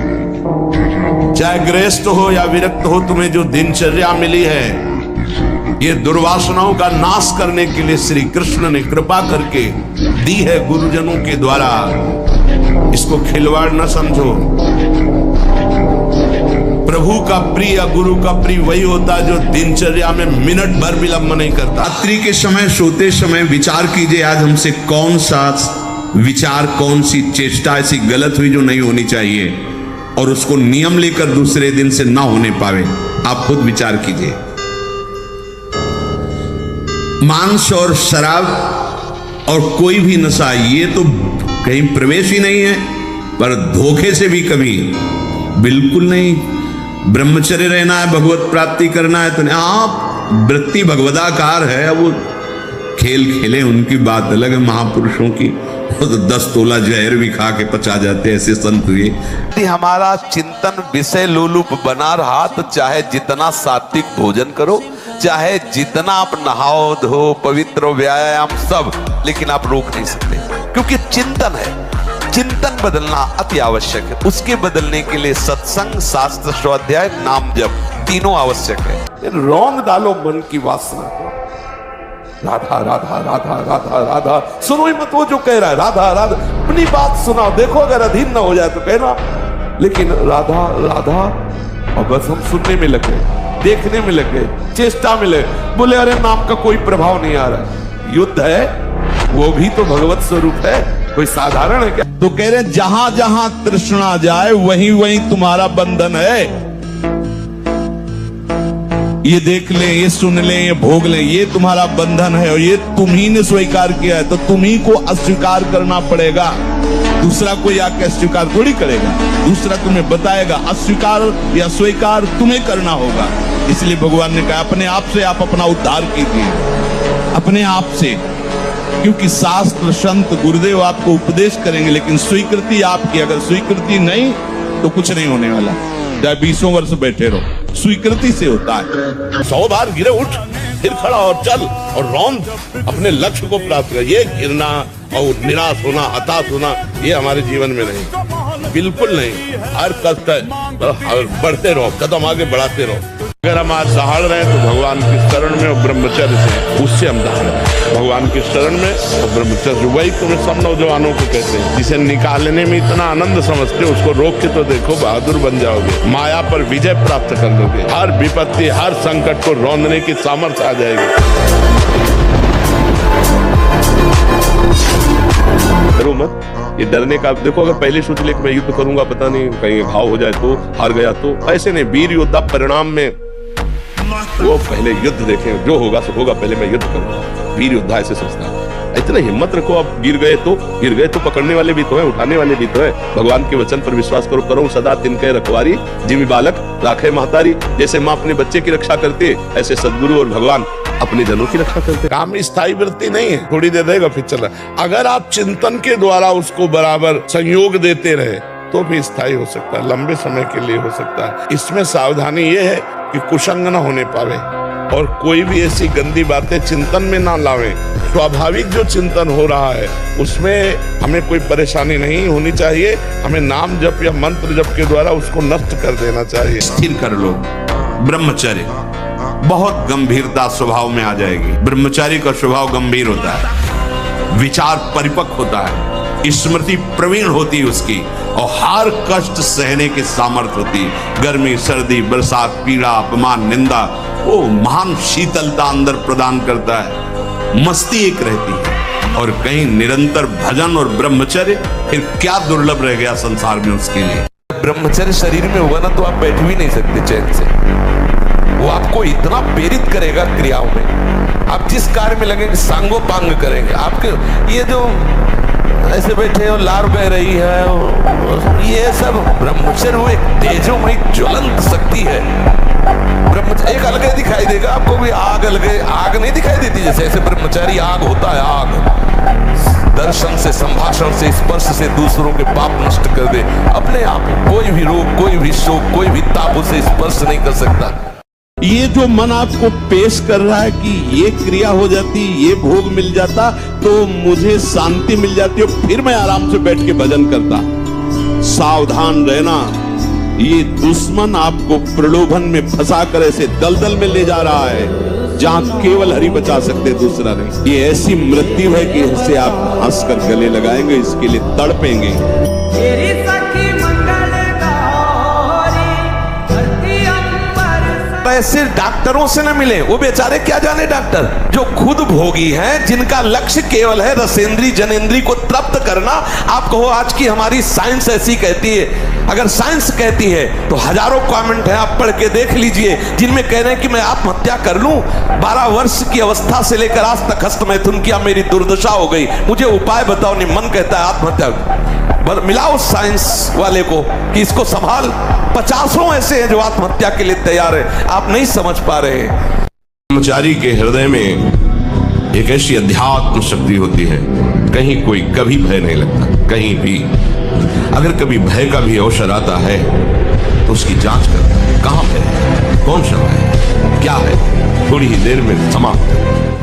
चाहे गृहस्थ हो या विरक्त हो, तुम्हें जो दिनचर्या मिली है, ये दुर्वासनाओं का नाश करने के लिए श्री कृष्ण ने कृपा करके दी है गुरुजनों के द्वारा। इसको खिलवाड़ न समझो। प्रभु का प्रिय, गुरु का प्रिय वही होता है जो दिनचर्या में मिनट भर विलंब नहीं करता। रात्रि के समय, सोते समय विचार कीजिए, आज हमसे कौन सा विचार, कौन सी चेष्टा ऐसी गलत हुई जो नहीं होनी चाहिए, और उसको नियम लेकर दूसरे दिन से ना होने पावे। आप खुद विचार कीजिए। मांस और शराब और कोई भी नशा, ये तो कहीं प्रवेश ही नहीं है, पर धोखे से भी कभी बिल्कुल नहीं। ब्रह्मचर्य रहना है, भगवत प्राप्ति करना है, तो आप वृत्ति भगवदाकार है। वो खेल खेले, उनकी बात अलग है। महापुरुषों की वो तो 10 तोला जहर भी खा के पचा जाते, ऐसे संत हुए। यदि हमारा चिंतन विषय लोलुप बना रहा तो चाहे जितना सात्विक भोजन करो, चाहे जितना आप नहाओ धो पवित्र व्यायाम सब, लेकिन आप रोक नहीं सकते, क्योंकि चिंतन है। चिंतन बदलना अति आवश्यक है। उसके बदलने के लिए सत्संग, शास्त्र स्वाध्याय, नाम जप तीनों आवश्यक है। रौंद डालो मन की वासना को। राधा राधा राधा राधा राधा सुनो ही मत। वो जो कह रहा है राधा राधा, अपनी बात सुनाओ। देखो अगर अधीन ना हो जाए तो कहना, लेकिन राधा राधा, और बस हम सुनने में लगे, देखने में लगे, चेष्टा में लगे। बोले अरे नाम का कोई प्रभाव नहीं आ रहा। युद्ध है, वो भी तो भगवत स्वरूप है, कोई साधारण है क्या? तो कह रहे हैं जहां जहां तृष्णा जाए वहीं वहीं तुम्हारा बंधन है। ये देख ले, ये सुन ले, ये भोग ले, ये तुम्हारा बंधन है, और ये तुम ही ने स्वीकार किया है, तो तुम ही को अस्वीकार करना पड़ेगा। दूसरा कोई आके अस्वीकार थोड़ी करेगा, दूसरा तुम्हें बताएगा। अस्वीकार या स्वीकार तुम्हें करना होगा। इसलिए भगवान ने कहा अपने आप से आप अपना उद्धार कीजिए, अपने आप से। क्योंकि शास्त्र, संत, गुरुदेव आपको उपदेश करेंगे, लेकिन स्वीकृति आपकी। अगर स्वीकृति नहीं तो कुछ नहीं होने वाला। चाहे 20 वर्ष बैठे रहो, स्वीकृति से होता है। 100 बार गिरे उठ, फिर खड़ा और चल और रौंद अपने लक्ष्य को प्राप्त कर। ये गिरना और निराश होना, हताश होना, ये हमारे जीवन में नहीं, बिल्कुल नहीं। हर कष्ट है, बढ़ते रहो, कदम आगे बढ़ाते रहो। अगर हम आज दहाड़ रहे हैं तो भगवान की शरण में और ब्रह्मचर्य से, उससे हम दहाड़ रहे हैं भगवान की शरण में और ब्रह्मचर्य। वही तुम्हें सब नौजवानों को कहते हैं, जिसे निकालने में इतना आनंद समझते हो, उसको रोक के तो देखो, बहादुर बन जाओगे, माया पर विजय प्राप्त कर लोगे। हर विपत्ति, हर संकट को रौंदने की सामर्थ्य आ जाएगी। डरो मत, ये डरने का देखो, अगर पहले सोच ले कि मैं युद्ध करूंगा, पता नहीं कहीं घाव हो जाए तो, हार गया तो, ऐसे नहीं। वीर योद्धा परिणाम में वो पहले युद्ध देखें, जो होगा सो होगा, पहले मैं युद्ध करूंगा। वीर योद्धा ऐसे सोचता है। इतना हिम्मत रखो, आप गिर गए तो पकड़ने वाले भी तो है, उठाने वाले भी तो है। भगवान के वचन पर विश्वास करो, करो सदा तिनके रखवारी, जिमी बालक राखे महतारी। जैसे माँ अपने बच्चे की रक्षा करती है, ऐसे सदगुरु और भगवान अपने जनों की रक्षा करते। काम स्थायी वृत्ति नहीं है, थोड़ी देर रहेगा फिर चला। अगर आप चिंतन के द्वारा उसको बराबर संयोग देते रहे तो भी स्थायी हो सकता है, लंबे समय के लिए हो सकता है। इसमें सावधानी ये है कि कुसंग न होने पावे और कोई भी ऐसी गंदी बातें चिंतन में ना लावे। स्वाभाविक जो चिंतन हो रहा है उसमें हमें कोई परेशानी नहीं होनी चाहिए। हमें नाम जप या मंत्र जप के द्वारा उसको नष्ट कर देना चाहिए। स्थिर कर लो। ब्रह्मचर्य बहुत गंभीरता स्वभाव में आ जाएगी। ब्रह्मचारी का स्वभाव गंभीर होता है, विचार परिपक्व होता है, स्मृति प्रवीण होती है उसकी, और हर कष्ट सहने की सामर्थ्य होती है। गर्मी, सर्दी, बरसात, पीड़ा, अपमान, निंदा, वो महान शीतलता अंदर प्रदान करता है। मस्ती एक रहती है, और कहीं निरंतर भजन और ब्रह्मचर्य, फिर क्या दुर्लभ रह गया संसार में उसके लिए। ब्रह्मचर्य शरीर में होगा ना तो आप बैठ भी नहीं सकते चैन से। वो आपको इतना प्रेरित करेगा क्रियाओं में, आप जिस कार्य में लगेंगे सांगो पांग करेंगे। आपके ये जो ऐसे बैठे हो, लार बह रही है, ये सब ब्रह्मचर्य वो एक तेजोमयी ज्वलंत शक्ति है। ब्रह्मचर्य एक अलग दिखाई देगा आपको भी, आग अलग, आग नहीं दिखाई देती जैसे, ऐसे ब्रह्मचारी आग होता है। आग दर्शन से, संभाषण से, स्पर्श से दूसरों के पाप नष्ट कर दे अपने आप। कोई भी रोग, कोई भी शोक, कोई भी ताप उसे स्पर्श नहीं कर सकता। ये जो मन आपको पेश कर रहा है कि ये क्रिया हो जाती, ये भोग मिल जाता तो मुझे शांति मिल जाती और फिर मैं आराम से बैठ के भजन करता। सावधान रहना, ये दुश्मन आपको प्रलोभन में फंसा कर ऐसे दलदल में ले जा रहा है जहां केवल हरि बचा सकते, दूसरा नहीं। ये ऐसी मृत्यु है कि इसे आप हंसकर गले लगाएंगे, इसके लिए तड़पेंगे। ऐसे डॉक्टरों से न मिले, वो बेचारे क्या जाने डॉक्टर, जो खुद भोगी हैं, जिनका लक्ष्य केवल है रसेंद्री जनेंद्री को तृप्त करना। आप कहो आज की हमारी साइंस ऐसी कहती है, अगर साइंस कहती है तो हजारों कमेंट है, आप पढ़ के देख लीजिए, जिनमें कह रहे हैं कि मैं आत्महत्या कर लूं, 12 वर्ष की अवस्था से लेकर आज तक हस्त मैथुन किया, मेरी दुर्दशा हो गई, मुझे उपाय बताओ। नहीं, मन कहता है आत्महत्या। मिलाओ साइंस वाले को कि इसको संभाल। 50 ऐसे हैं जो आत्महत्या के लिए तैयार है, आप नहीं समझ पा रहे। ब्रह्मचारी के हृदय में एक ऐसी अध्यात्म शक्ति होती है, कहीं कोई कभी भय नहीं लगता, कहीं भी। अगर कभी भय का भी अवसर आता है तो उसकी जांच करता है, कहां भय है, कौन सा भय, क्या है, थोड़ी ही देर में समाप्त।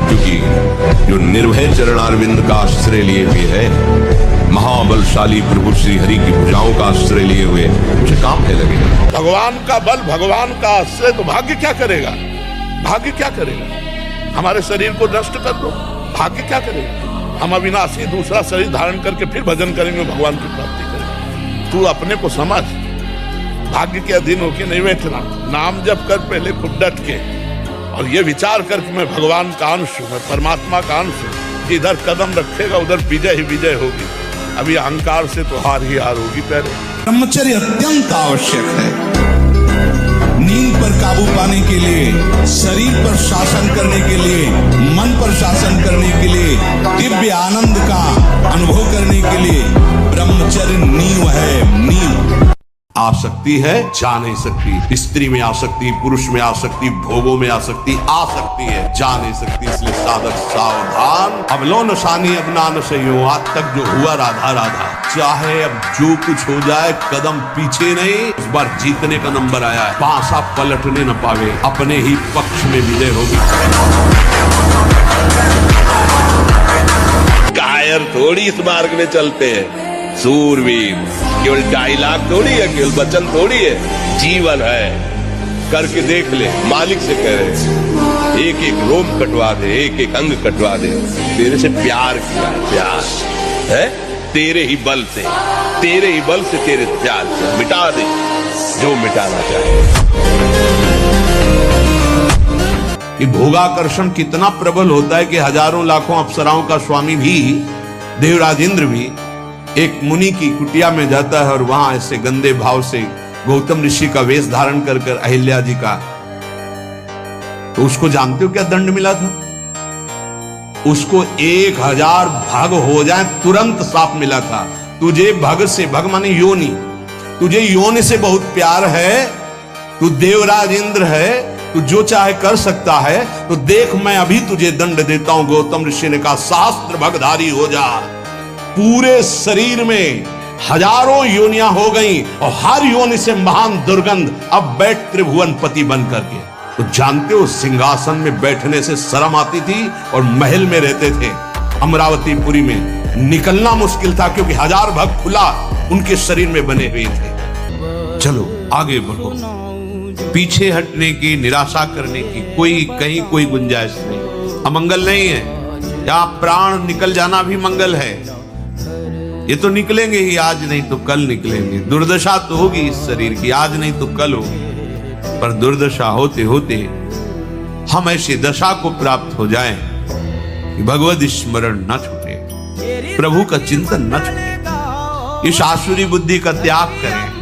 क्योंकि जो निर्भय चरणारविंद का आश्रय लिए हुए है, महाबलशाली प्रभु श्री हरि की भुजाओं का आश्रय लिए हुए, मुझे काम है लगेगा। भगवान का बल, भगवान का आश्रय, तो भाग्य क्या करेगा? भाग्य क्या करेगा? हमारे शरीर को नष्ट कर दो, भाग्य क्या करेगा? हम अविनाशी दूसरा शरीर धारण करके फिर भजन करेंगे, भगवान की प्राप्ति करेंगे। तू अपने को समझ, भाग्य के अधीन होके नहीं बैठना। नाम जप कर पहले खुद डट के, और ये विचार कर कि मैं भगवान का अंश हूं, मैं परमात्मा का अंश हूं। इधर कदम रखेगा उधर विजय ही विजय होगी। अभी अहंकार से तो हार ही हार होगी। पहले ब्रह्मचर्य अत्यंत आवश्यक है। नींद पर काबू पाने के लिए, शरीर पर शासन करने के लिए, मन पर शासन करने के लिए, दिव्य आनंद का अनुभव करने के लिए ब्रह्मचर्य नींव है, नींव। आसक्ति है, जा नहीं सकती। स्त्री में आसक्ति, पुरुष में आसक्ति, भोगों में आसक्ति आ सकती है, जा नहीं सकती। इसलिए साधक सावधान। अब लो नशानी अब नान से यूं, आज तक जो हुआ राधा राधा, चाहे अब जो कुछ हो जाए कदम पीछे नहीं। इस बार जीतने का नंबर आया है, पासा पलटने न पावे, अपने ही पक्ष में विजय होगी। कायर थोड़ी इस मार्ग में चलते हैं, सूरवीर। केवल डायलॉग थोड़ी है, केवल वचन थोड़ी है, जीवन है। करके देख ले, मालिक से कह रहे, एक एक रोम कटवा दे, एक एक अंग कटवा दे। तेरे से प्यार किया, प्यार है तेरे ही बल से, तेरे ही बल से, तेरे प्यार से मिटा दे जो मिटाना चाहे। कि भोगाकर्षण कितना प्रबल होता है कि हजारों लाखों अप्सराओं का स्वामी भी, देवराज इंद्र भी एक मुनि की कुटिया में जाता है और वहां ऐसे गंदे भाव से गौतम ऋषि का वेश धारण कर कर अहिल्या जी का, तो उसको जानते हो क्या दंड मिला था? उसको 1000 भग हो जाए तुरंत साफ मिला था। तुझे भग से, भग माने योनि, तुझे योनि से बहुत प्यार है, तू देवराज इंद्र है, तू जो चाहे कर सकता है, तो देख मैं अभी तुझे दंड देता हूं। गौतम ऋषि ने कहा सहस्त्र भगधारी हो जा। पूरे शरीर में हजारों योनियां हो गई और हर योनि से महान दुर्गंध, अब बैठ त्रिभुवन पति बन करके। तो जानते हो सिंहासन में बैठने से शर्म आती थी और महल में रहते थे अमरावतीपुरी में, निकलना मुश्किल था क्योंकि 1000 भग खुला उनके शरीर में बने हुए थे। चलो आगे बढ़ो, पीछे हटने की, निराशा करने की कोई कहीं कोई गुंजाइश नहीं। अमंगल नहीं है, या प्राण निकल जाना भी मंगल है। ये तो निकलेंगे ही, आज नहीं तो कल निकलेंगे। दुर्दशा तो होगी इस शरीर की, आज नहीं तो कल होगी, पर दुर्दशा होते होते हम ऐसी दशा को प्राप्त हो जाएं कि भगवद स्मरण न छूटे, प्रभु का चिंतन न छूटे, इस आसुरी बुद्धि का त्याग करें।